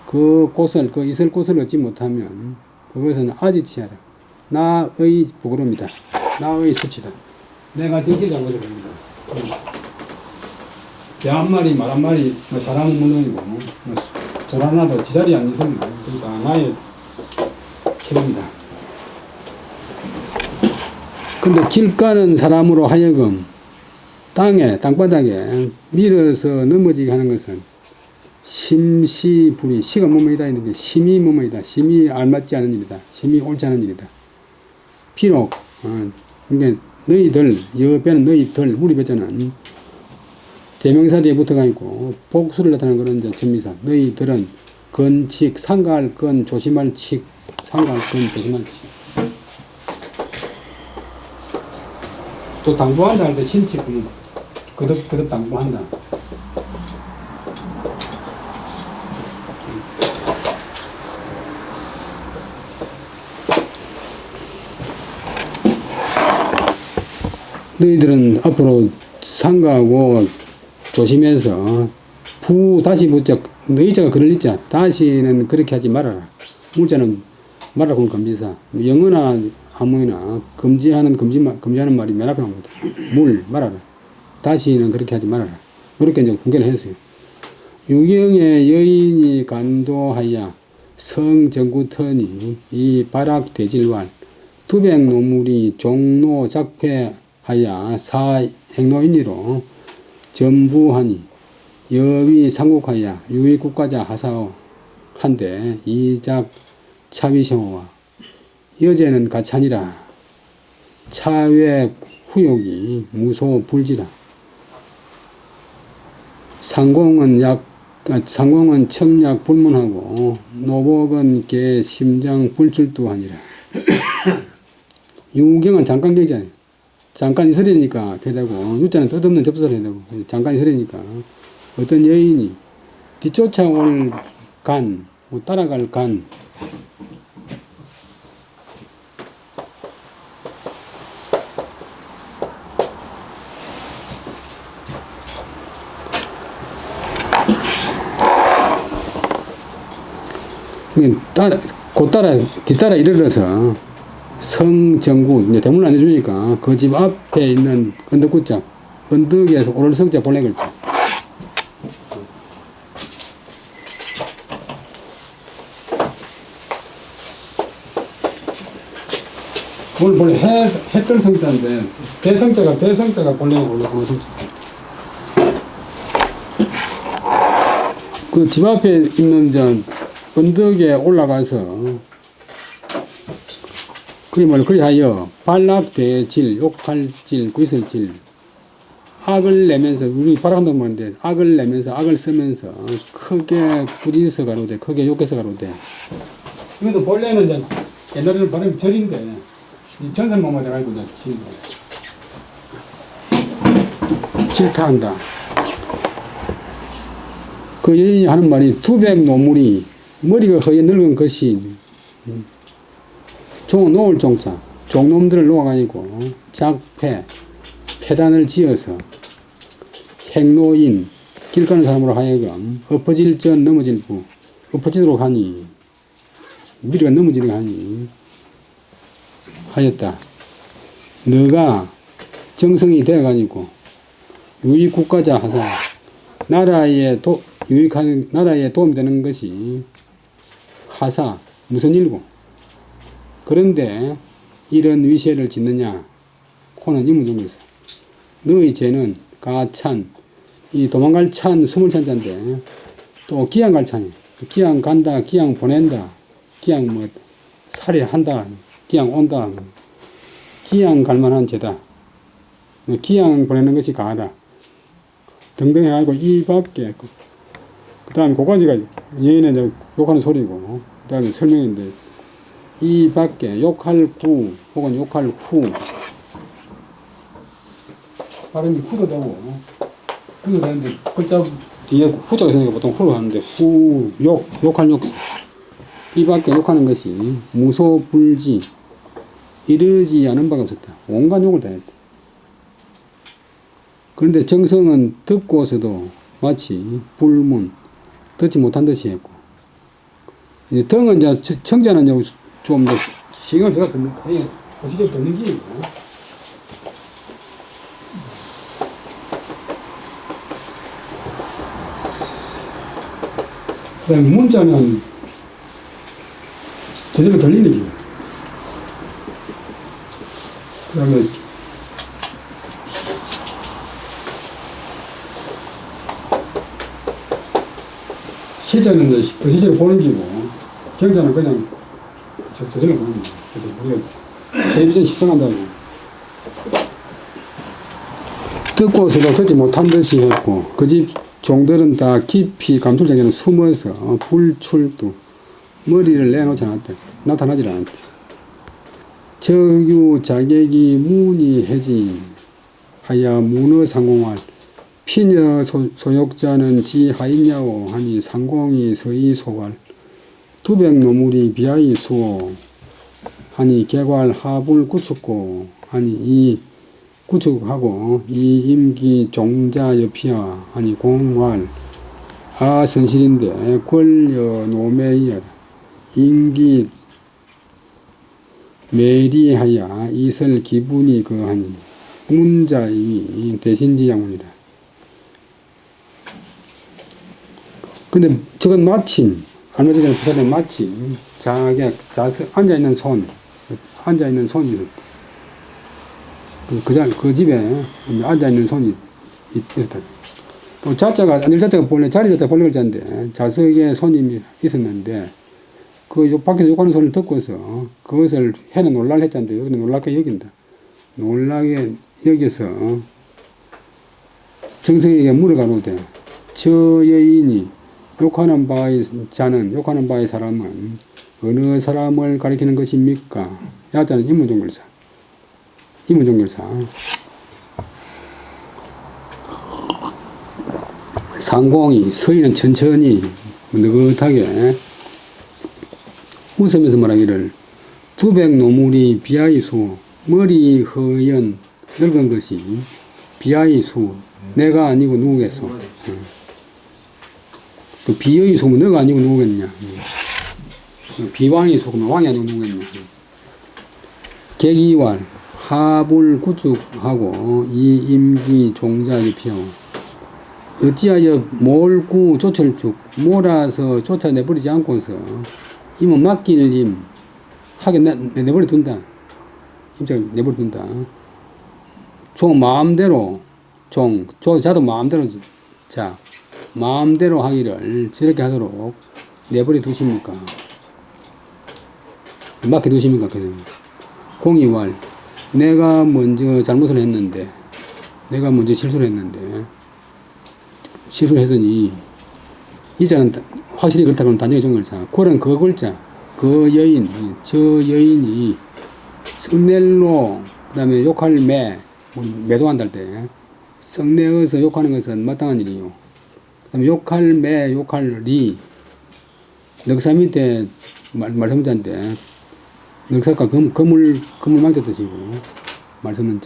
Speaker 1: 그 있을 곳을 얻지 못하면 그것은 아지치하라. 나의 부끄러움이다. 나의 수치다. 내가 정치 잘못을 합니다. 개 한 마리 말 한 마리 사람은 물론이고 돌 하나도 지자리에 안 있으면 그러니까 나의 책임이다. 근데 길 가는 사람으로 하여금 땅바닥에 밀어서 넘어지게 하는 것은 심시불이 시가 뭐뭐이다 있는데 심이 뭐뭐이다. 심이 알맞지 않은 일이다. 심이 옳지 않은 일이다. 비록 이게 너희들 여배는 너희들 우리 배자는 대명사 뒤에 붙어가 있고 복수를 나타내는 그런 이제 전미사 너희들은 건칙 상가할 건 조심할 칙 상가할 건 조심할 칙 또 당부한다 할 때 신칙 거듭 당부한다. 너희들은 앞으로 상가하고 조심해서 다시 붙자 너희자가 그럴 있자 다시는 그렇게 하지 말아라. 물자는 말아 그런 금지사 영어나 한문이나 금지하는 말이 맨 앞에 나옵니다. 말아라. 다시는 그렇게 하지 말아라. 이렇게 이제 공개를 했어요. 유경의 여인이 간도하여 성정구턴이 이 바락대질왈 두백노물이 종로 작패하여 사행노인이로 전부하니 여위 상국하여 유위국가자 하사오 한데 이작 차위생호와 여제는 가찬이라 차외 후욕이 무소 불지라 상공은 청약 불문하고 노복은 개 심장 불출두하니라. 유경은 잠깐 경잖아요. 잠깐 있으려니까 되고 유자는 뜻없는 접수를 해야 되고 잠깐 있으려니까 어떤 여인이 뒤쫓아올 간, 따라갈 간 뒤따라 이르러서 성정구, 이제 대문을 안 해주니까 그 집 앞에 있는 언덕구자, 언덕에서 오를 성자 본래 글자. 오늘 본래 해뜰 성자인데, 대성자가 본래 오를 성자. 그 집 앞에 있는 언덕에 올라가서 그리하여 발락대질, 욕할질, 구슬질 악을 내면서 우리 바라간다고 말하는데 악을 내면서 악을 쓰면서 크게 부딪혀서 가로되 크게 욕해서 가로되 이것도 본래는 이제 옛날에는 발음이 절인데 이 전설만 돼가지고 이제 질타한다. 그 여인이 하는 말이 두백노물이 머리가 허연 늙은 것이 종은 놓을 종자 종놈들을 놓아가지고 작패 폐단을 지어서 행노인 길 가는 사람으로 하여금 엎어질 전 넘어질 부 엎어지도록 하니 미리가 넘어지도록 하니 하였다. 너가 정성이 되어가지고 유익국가자 하사 나라에 도움이 되는 것이 하사 무슨 일고. 그런데 이런 위세를 짓느냐. 코는 이문종에서 너의 죄는 가찬, 이 도망갈 찬, 숨을 찬 자인데 또 기양 갈 찬이. 기양 간다, 기양 보낸다, 기양 뭐 살해한다, 기양 온다. 기양 갈 만한 죄다. 기양 보내는 것이 가하다. 등등 해가지고 이 밖에 그 다음에 그까지가 예인에 이제 욕하는 소리고 그 다음에 설명인데 이 밖에 욕할 구 혹은 욕할 후 발음이 후도 되고 후도 되는데 글자 뒤에 후자가 있으니까 보통 후로 하는데 후, 욕할 욕 이 밖에 욕하는 것이 무소불지 이르지 않은 바가 없었다. 온갖 욕을 다 했다. 그런데 정성은 듣고서도 마치 불문, 듣지 못한 듯이 했고, 이제 등은 이제 청자는 좀 더 시간을 제가 듣는, 거시적으로 듣는 게 있고, 그 다음에 문자는 제대로 들리는 게, 그 다음에 시자는 그 시제를 보는 기고, 경자는 그냥 저절로 보는 거예요. 그래서 우리가 텔레비전 시청한다고. 듣고서도 듣지 못한 듯이 했고, 그 집 종들은 다 깊이 감출장에는 숨어서 불출두, 머리를 내놓지 않았대. 나타나질 않았대. 적유 자객이 문의해지 하야 문어 상공할 피녀 소욕자는 지하있냐오 하니 상공이 서이 소활 두백노물이 비하이 수오 하니 개괄 하불 구축고 하니 이 구축하고 이 임기 종자 여피야 하니 공활 아 선실인데 권려 노매이야 임기 매리하야 이설 기분이 그하니 문자이 대신지양문이라. 근데 저건 마침 얼마 전에 부산에 마침 앉아있는 손이 있었다. 그 집에 앉아있는 손이 있었다. 또 앉을 자자가 본래 자리 자자가 본래 글자인데 좌석에 손님이 있었는데 그 밖에서 욕하는 소리를 듣고서 그것을 해는 놀랄 했자인데 여기는 놀랍게 여긴다. 놀라게 여기서 정성에게 물어가노되 저 여인이 욕하는 바의 사람은 어느 사람을 가리키는 것입니까? 야자는 인문종결사. 상공이 서인은 천천히 느긋하게 웃으면서 말하기를 두백노물이 비하이수 머리 허연 늙은 것이 비하이수 내가 아니고 누구겠소. 그 비의 소면 너가 아니고 누구겠냐. 비왕이 속으면 왕이 아니고 누구겠냐. 객이왈 하불 구축하고 이 임기 종자의 피하고 어찌하여 몰구 쫓을쭉 몰아서 쫓아내버리지 않고서 임은 맡길 임 하게 내버려 둔다. 임자를 내버려 둔다. 종 마음대로 자도 마음대로 마음대로 하기를 저렇게 하도록 내버려 두십니까? 맡겨 두십니까? 공이왈 내가 먼저 잘못을 했는데 내가 먼저 실수를 했는데 실수를 했으니 이자는 확실히 그렇다 그러면 단정히 종결사 그런 그 글자 그 여인 저 여인이 성낼로 그 다음에 욕할 매도한다 할 때 성내어서 욕하는 것은 마땅한 일이요. 그 다음에 욕할 매 욕할 리 넉사 밑에 말성자인데 넉사가 그물 망쳐 뜻이고 말씀은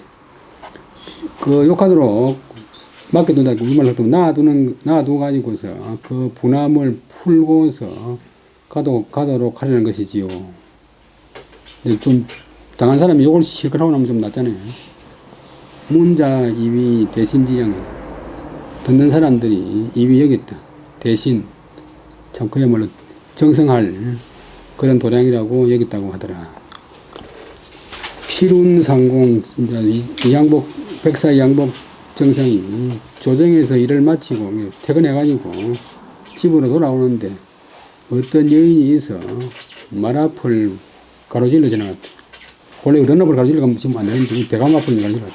Speaker 1: 그 욕하도록 맡겨둔다. 우리말로 놔둬가지고서 그 분함을 풀고서 가도록 하려는 것이지요. 좀 당한 사람이 욕을 실컷 하고 나면 좀 낫잖아요. 문자 입이 대신지양이다. 듣는 사람들이 입이 여기 있다. 대신 참 그야말로 정성할 그런 도량이라고 여겼다고 하더라. 필운상공, 이양복, 백사 이양복 정상이 조정에서 일을 마치고 퇴근해가지고 집으로 돌아오는데 어떤 여인이 있어 말 앞을 가로질러 지나갔다. 원래 어른 앞을 가로질러 가면 지금 안 되는데 대감 앞을 가로질렀다.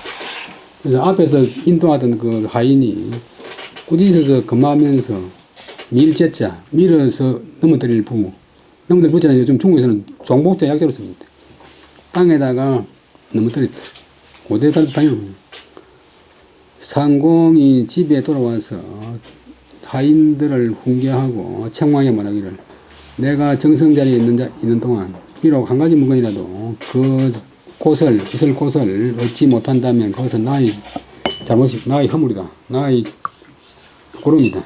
Speaker 1: 그래서 앞에서 인도하던 그 하인이 꾸짖어서 금하면서 밀제자, 밀어서 넘어뜨릴 부. 넘어뜨릴 부자는 요즘 중국에서는 종복자 약자로 씁니다. 땅에다가 넘어뜨렸다. 고대 당일 상공이 집에 돌아와서 하인들을 훈계하고 책망에 말하기를 내가 정성자리에 있는 동안 비록 한 가지 물건이라도 그 곳을 있을 곳을 얻지 못한다면 그것은 나의 잘못이 나의 허물이다. 나의 고름이다.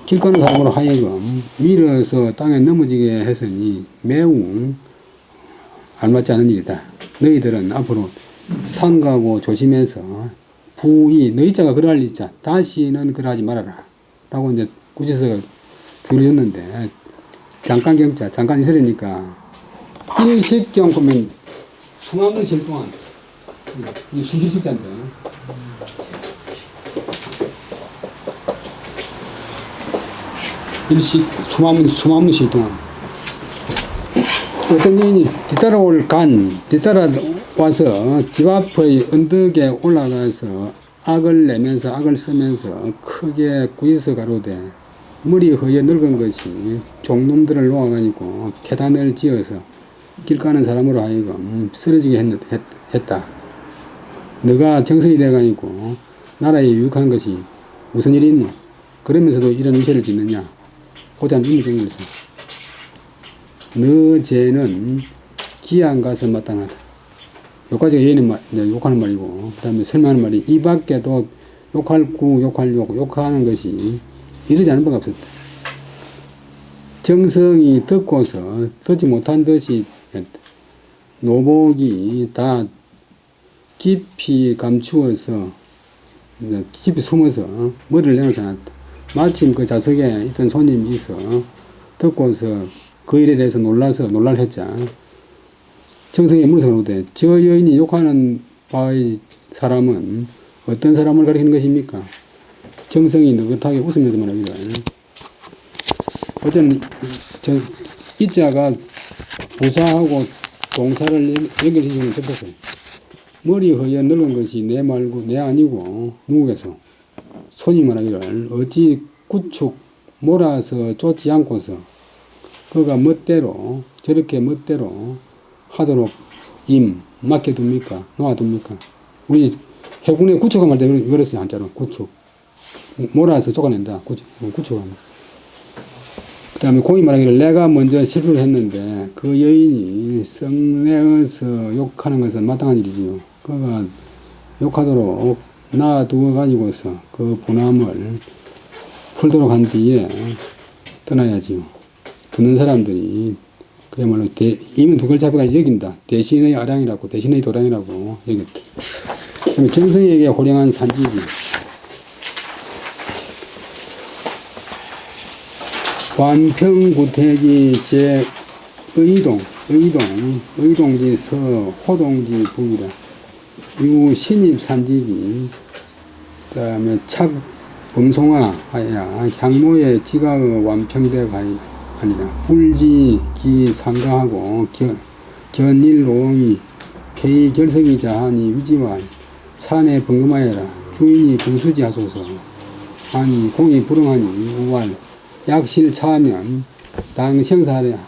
Speaker 1: 길 가는 사람으로 하여금 밀어서 땅에 넘어지게 했으니 매우 알맞지 않은 일이다. 너희들은 앞으로 삼가고 조심해서 부이 너희 자가 그러할 일자 다시는 그러하지 말아라 라고 이제 꾸짖어서 줄을 줬는데 잠깐 경자 잠깐 있으려니까 일식경 보면 수많은 실 동안 이 숨길식자인데 일식 수많은 실 동안 어떤 여인이 뒤따라와서 집 앞의 언덕에 올라가서 악을 쓰면서 크게 꾸짖어 가로되 머리 허에 늙은 것이 종놈들을 놓아가지고 계단을 지어서 길 가는 사람으로 하여금 쓰러지게 했다. 너가 정성이 돼가지고 나라에 유익한 것이 무슨 일이 있노? 그러면서도 이런 의식을 짓느냐? 고자는 임의정에서 너 죄는 기한 가서 마땅하다. 여기까지가 예는 욕하는 말이고, 그 다음에 설명하는 말이 이 밖에도 욕할 구, 욕할 욕, 욕하는 것이 이르지 않은 바가 없었다. 정성이 듣고서 듣지 못한 듯이 했다. 노복이 다 깊이 감추어서, 깊이 숨어서 머리를 내놓지 않았다. 마침 그 좌석에 있던 손님이 있어 듣고서 그 일에 대해서 놀랄했자 정성에 물어서 그러되 저 여인이 욕하는 바의 사람은 어떤 사람을 가리키는 것입니까? 정성이 느긋하게 웃으면서 말하기를 어쨌든 이자가 부사하고 동사를 연결시키는 접속사 머리 허에 늙은 것이 내 말고 내 아니고 누구겠어? 손이 말하기를 어찌 구축 몰아서 쫓지 않고서 그가 멋대로 저렇게 멋대로 하도록 맡겨둡니까? 놓아둡니까? 우리 해군의 구축한 말 때 그랬어요. 한자로 구축 몰아서 쫓아낸다. 구축하면 그 다음에 공이 말하기를 내가 먼저 실수를 했는데 그 여인이 썩내어서 욕하는 것은 마땅한 일이지요. 그가 욕하도록 놔두어 가지고서 그 분함을 풀도록 한 뒤에 떠나야지요. 듣는 사람들이 그야말로 이면 두 글자 앞에 여긴다. 대신의 아량이라고 대신의 도량이라고 여겼다. 그다음에 정성에게 호령한 산지기 완평구택이 제 의동지 서 호동지 북이라 유 신입 산지기 그 다음에 착 범송화 하야 향모의 지가의 완평대 아니라 불지 기 상가하고 견일로옹이 폐의 결석이 자하니 위지와 산에 번금하여라 주인이 근수지 하소서 하니 공이 불응하니 우왈 약실 차하면 당 생사하리라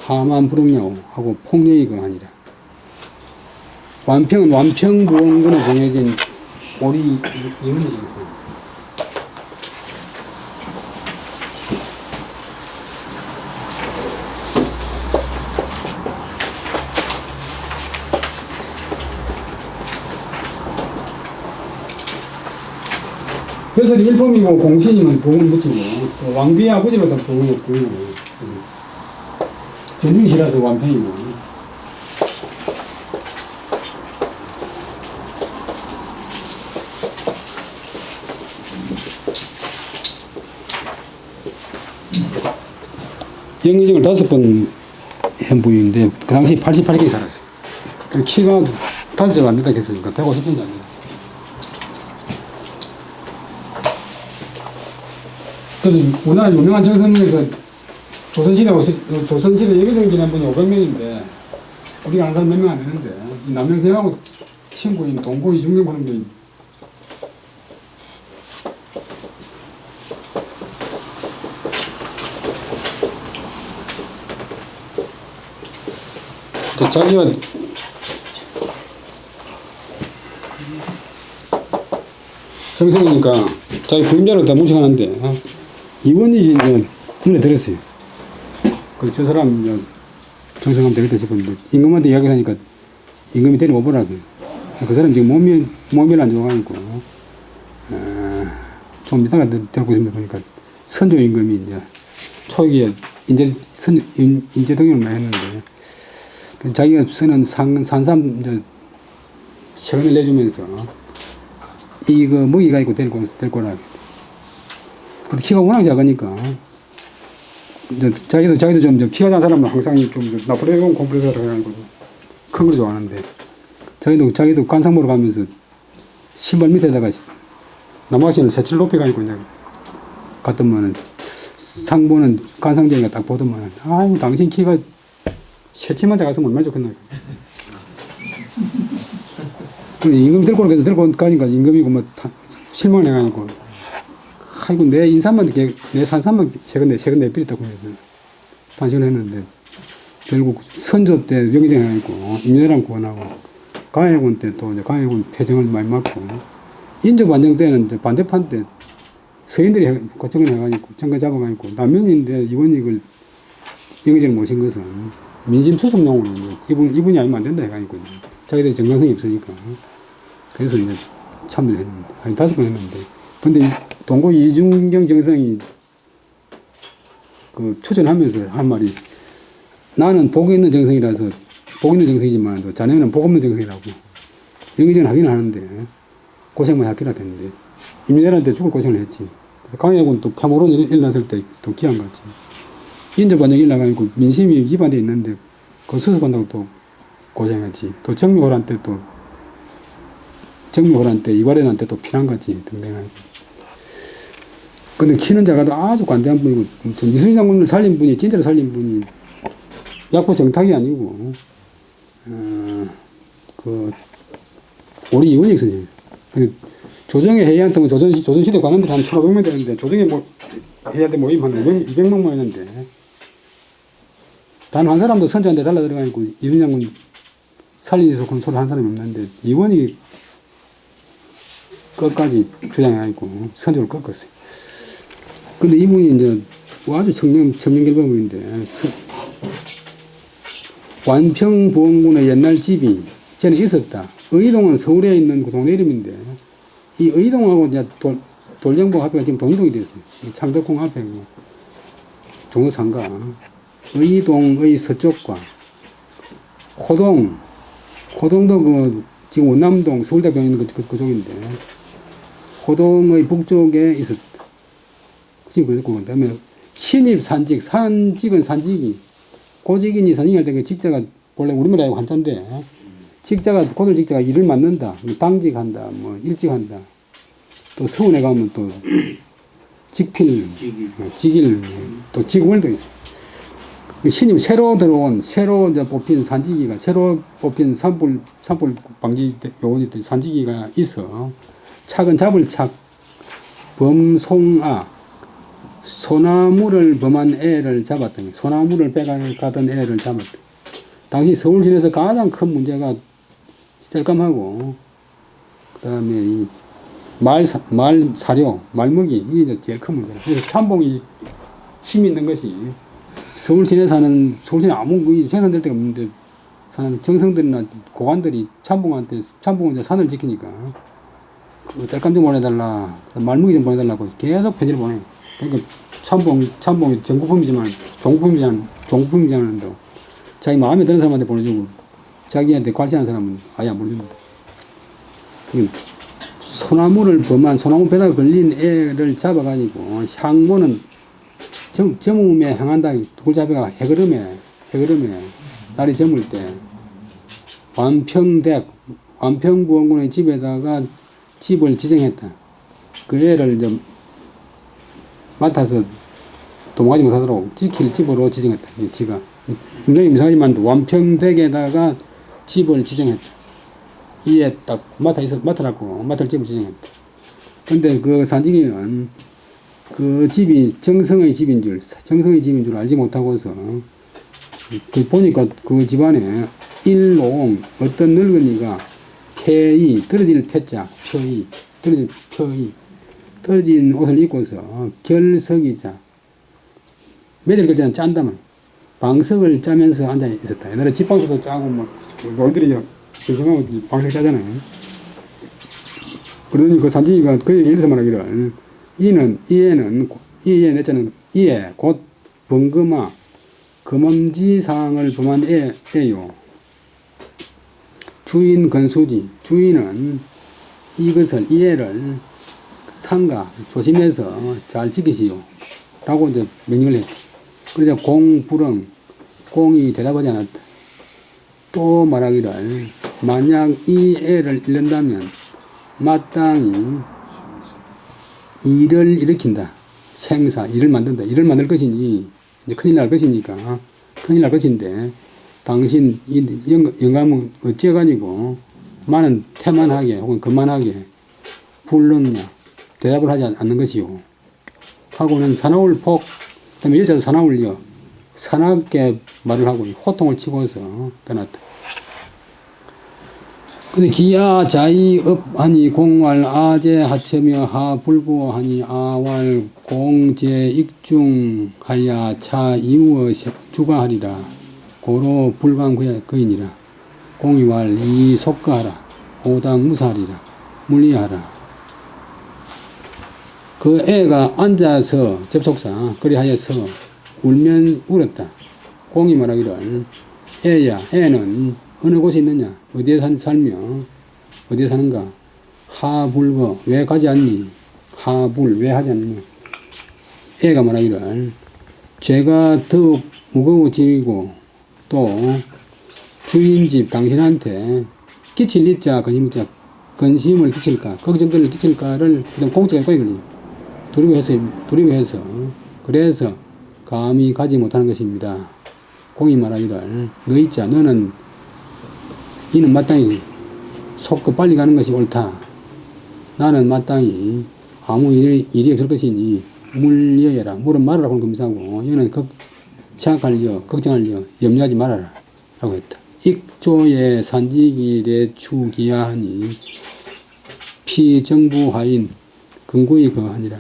Speaker 1: 하만 불응냐오 하고 폭력이 거하니라. 완평은 완평부원군에 정해진 오리 이문이 있어요. 그래서 일품이고 공신이면 부은 붙이고 또 왕비의 아버지로도 부은 붙이고 전중이시라서 완평이고 영의정을 5번 한 분인데 그 당시 88kg 살았어요. 키가 5점 안 된다 했으니까 150cm 안 된다. 그래서 우리나라 유명한 정선 중에서 조선시대 영의정 기념분이 500명인데 우리가 아는 사람 몇 명 안 되는데 이 남명생하고 친구인 동고 이중경 그런 게 자기가 정성이니까 자기 부임자로 다 무식하는데 이원이 이제 눈에 들었어요. 그래서 저 사람 이제 정성하면 되겠다 싶었는데 임금한테 이야기를 하니까 임금이 데리고 오보라고. 그 사람 지금 몸이 안 좋아가지고 좀 이따가 데리고 있으면 보니까 선조 임금이 이제 초기에 인재 등용을 많이 했는데 자기가 쓰는 산삼 세금을 내주면서 이거 먹이가 있고 될 거라. 근데 키가 워낙 작으니까 자기도 좀 키가 작은 사람은 항상 좀 나폴레옹 콤플렉스라고 해가지고 큰 걸 좋아하는데 자기도 관상 보러 가면서 신발 밑에다가 나무아신을 새칠 높여가지고 이제 갔더만은 상 보는 관상쟁이가 딱 보더만은 아유 당신 키가 새치만 작았으면 얼마나 좋겠나. 임금 데리고 가니까 임금이고 뭐 실망을 해가지고 아이고 내 인삼만 내 산삼만 세금 내비렸다고 해서 단식을 했는데 결국 선조 때 명의정 해가지고 임진왜란 구원하고 강해군 때 또 이제 강해군 패정을 많이 맞고 인조 반정 때는 이제 반대판 때 서인들이 고청을 해가지고 정권 잡아가지고 남면인데 이번익을 영의정을 모신 것은 민심 투숙용으로 이분이 아니면 안 된다 해가지고 자기들이 정당성이 없으니까 그래서 이제 참여를 했는데 한 5번 했는데 근데 동고 이중경 정성이 그 추천하면서 한 말이 나는 복 있는 정성이라서 복 있는 정성이지만 자네는 복 없는 정성이라고 영의정을 하기는 하는데 고생만 하기라 했는데 임진왜란 때 죽을 고생을 했지. 강해군 또 폐모론 일어났을 때 또 기한 거지. 인조반정 일어나가지고 민심이 위반돼 있는데 그 수습한다고 또 고생했지. 또 정묘호란 때 이괄해란 때 또 피난 거지 등등하고. 근데 키는 작아도 아주 관대한 분이고 이순신 장군을 살린 분이 진짜로 살린 분이 약부 정탁이 아니고 우리 이원익 선생님. 조정의 회의한테 조선시대 관원들이 한 1,500명 되는데 조정의 회의한테 모임 한 200명 모였는데 단 한 사람도 선조한테 달라 들어가니까 이순신 장군 살리면서 그런 소리 한 사람이 없는데 이원익이 끝까지 주장해가지고 선조를 꺾었어요. 근데 이분이 이제 아주 청렴결범인데 완평부원군의 옛날 집이 전에 있었다. 의동은 서울에 있는 그 동네 이름인데 이 의동하고 이제 돌령봉 앞에가 지금 동이동이 됐어요. 창덕궁 앞에 종로상가 의동의 서쪽과 호동도 지금 원남동 서울대병 있는 그쪽인데 호동의 북쪽에 있었다. 지금 그랬고 그다음에 신입 산직은 산직이 고직인이 산직할 때 그 직자가 원래 우리말에 한자인데 직자가 고들 직자가 일을 맡는다, 당직한다, 뭐 일직한다. 또 서울에 가면 또 직필, 직일, 또 직월도 있어. 신임 새로 이제 뽑힌 산지기가 새로 뽑힌 산불 방지 요원이 산지기가 있어. 착은 잡을 착, 범송아, 소나무를 범한 애를 잡았더니 소나무를 빼가던 애를 잡았다. 당시 서울 시내에서 가장 큰 문제가 땔감하고 그다음에 이 말 사료, 말먹이 이게 제일 큰 문제라. 그래서 참봉이 힘이 있는 것이 서울 시내 사는 서울 시내 아무 생산될 데가 없는데 사는 정성들이나 고관들이 참봉은 이제 산을 지키니까 그 땔감 좀 보내달라, 말먹이 좀 보내달라고 계속 편지를 보내. 그러니까 참봉이 전국품이지만 종국품이잖아요. 자기 마음에 드는 사람한테 보내주고 자기한테 관심하는 사람은 아예 안 보내준다. 소나무 배다가 걸린 애를 잡아가지고 향모는 저물에 향한다. 두 글자 합해가 해그름에 날이 저물 때 완평부원군의 집에다가 집을 지정했다. 그 애를 좀 맡아서 도망가지 못하도록 지킬 집으로 지정했다. 지가 굉장히 이상하지만 완평댁에다가 집을 지정했다. 이에 딱 맡으라고 맡을 집을 지정했다. 근데 그 산지기는 그 집이 정성의 집인 줄 알지 못하고서 보니까 그 집안에 일롱 어떤 늙은이가 폐이 떨어질 폐자 펴이 떨어진 옷을 입고서 결석이자 매달 글자는 짠다만 방석을 짜면서 앉아 있었다. 옛날에 집방석도 짜고 막 놀들이 결석하고 방석 짜잖아요. 그러니 그 산지기가 그 얘기를 해서 말하기를 이에 곧 번금아 금엄지상을 범한 애요. 주인 건수지. 주인은 이것을 이해를 상가 조심해서 잘 지키시오. 라고 이제 명령을 했다. 그러자 공불응 공이 대답하지 않았다. 또 말하기를 만약 이 애를 잃는다면 마땅히 일을 일으킨다. 생사 일을 만든다. 일을 만들 것이니 이제 큰일 날 것이니까 큰일 날 것인데 당신 이 영감은 어찌해가지고 많은 태만하게 혹은 거만하게 불렀냐 대답을 하지 않는 것이요. 하고는 사나울 폭 그다음에 여자도 사나울려 사납게 말을 하고 호통을 치고서 떠났다. 근데 기야 자이업 하니 공왈 아제 하체며 하불고 하니 아왈 공제 익중하야 차 이우어 주가하리라. 고로 불강 거이니라. 공이왈 이 속가하라. 오당 무사하리라. 물리하라. 그 애가 앉아서 접속사 그리하여서 울면 울었다. 공이 말하기를 애야 애는 어느 곳에 있느냐 어디에 살며 어디에 사는가 하불거 왜 가지 않니 하불 왜 하지 않느냐. 애가 말하기를 죄가 더욱 무거워지고 또 주인집 당신한테 끼칠 이자 근심을 끼칠까 걱정들을 끼칠까를 공책에 꺼이걸리 두려워해서 그래서 감히 가지 못하는 것입니다. 공이 말하기를 너 있자 너는 이는 마땅히 속고 빨리 가는 것이 옳다. 나는 마땅히 아무 일이 없을 것이니 물려해라. 물은 말하라 하는 검사고 이는 생각하려 걱정하려 염려하지 말아라 라고 했다. 익조의 산지길에 추기야하니 피정부하인 근구이 거하니라.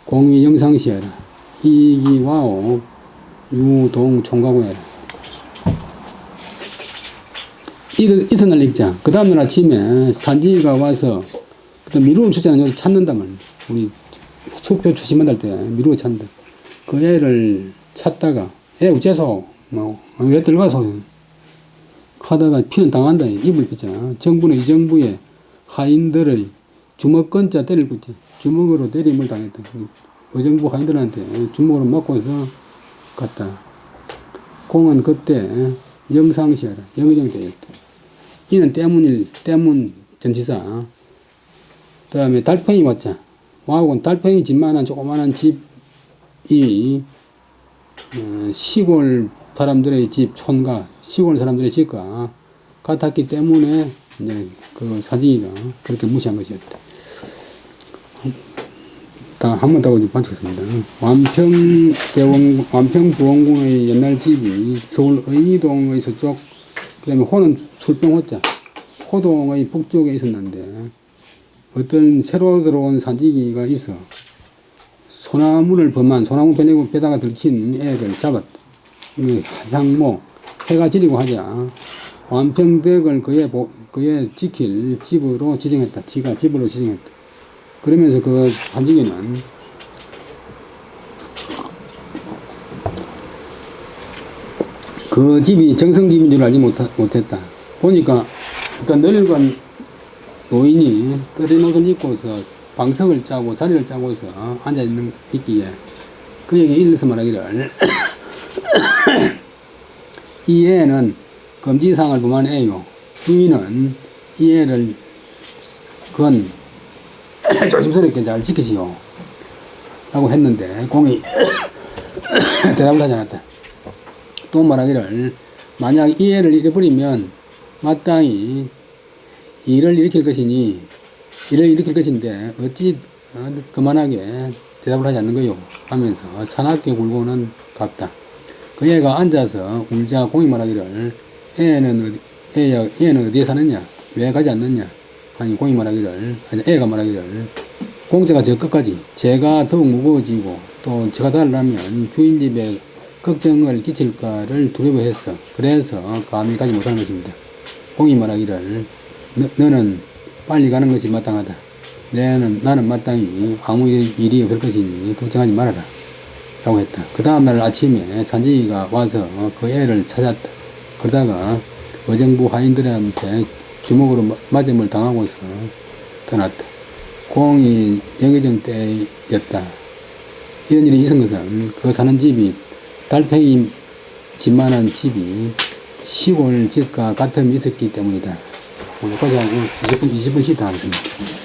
Speaker 1: 공위 영상시하라. 이기와오 유동 총각오해라. 이튿날 읽자. 그 다음날 아침에 산지가 와서 미루어 주자는 찾는다면 우리 수표 추심한달 때 미루어 찾는다. 그 애를 찾다가 애 어째서 왜 들어가서 하다가 피는 당한다. 입을 삐자. 정부는 이 정부의 하인들의 주먹건자 때릴 삐자. 주먹으로 때림을 당했다. 의정부 하인들한테 주먹으로 맞고서 갔다. 공은 그때 영상시하라. 영의정되었다. 이는 때문 전치사. 그 다음에 달팽이 왔자. 와하고는 달팽이 집만한 조그만한 집이 시골 사람들의 집, 촌가, 시골 사람들의 집과 같았기 때문에 이제 그 사진이가 그렇게 무시한 것이었다. 한 번 더 반칙했습니다. 완평부원군의 옛날 집이 서울 의동의 서쪽, 그 다음에 호는 술병호자, 호동의 북쪽에 있었는데 어떤 새로 들어온 산지기가 있어 소나무를 소나무 배다가 들킨 애를 잡았다. 향모, 해가 지리고 하자 완평댁을 그의 지킬 집으로 지정했다. 지가 집으로 지정했다. 그러면서 그 산지기는 그 집이 정성집인 줄 알지 못했다. 보니까 어떤 늙은 노인이 떨린 옷을 입고서 방석을 짜고 자리를 짜고서 앉아있기에 그에게 일러서 말하기를 이 애는 금지사항을 범한 애요. 주인은 이 애를 그건 조심스럽게 잘 지키시오. 라고 했는데 공이 대답을 하지 않았다. 또 말하기를 만약 이 애를 잃어버리면 마땅히 일을 일으킬 것인데 어찌 그만하게 대답을 하지 않는 거요 하면서 사납게 굴고는 갔다. 그 애가 앉아서 울자 공이 말하기를 애는 어디에 사느냐? 왜 가지 않느냐? 아니 공이 말하기를 아니 애가 말하기를 공짜가 저 끝까지 제가 더욱 무거워지고 또 제가 달라면 주인 집에 걱정을 끼칠까를 두려워했어. 그래서 감히 가지 못하는 것입니다. 공이 말하기를 너는 빨리 가는 것이 마땅하다. 나는 마땅히 아무 일이 없을 것이니 걱정하지 말아라. 라고 했다. 그 다음날 아침에 산지기가 와서 그 애를 찾았다. 그러다가 어정부 하인들한테 주먹으로 맞음을 당하고서 떠났다. 공이 영의정 때였다. 이런 일이 있은 것은 그 사는 집이 달팽이 집만한 집이 시골 집과 같음이 있었기 때문이다. 오늘까지 하고 20분 쉬다 하겠습니다.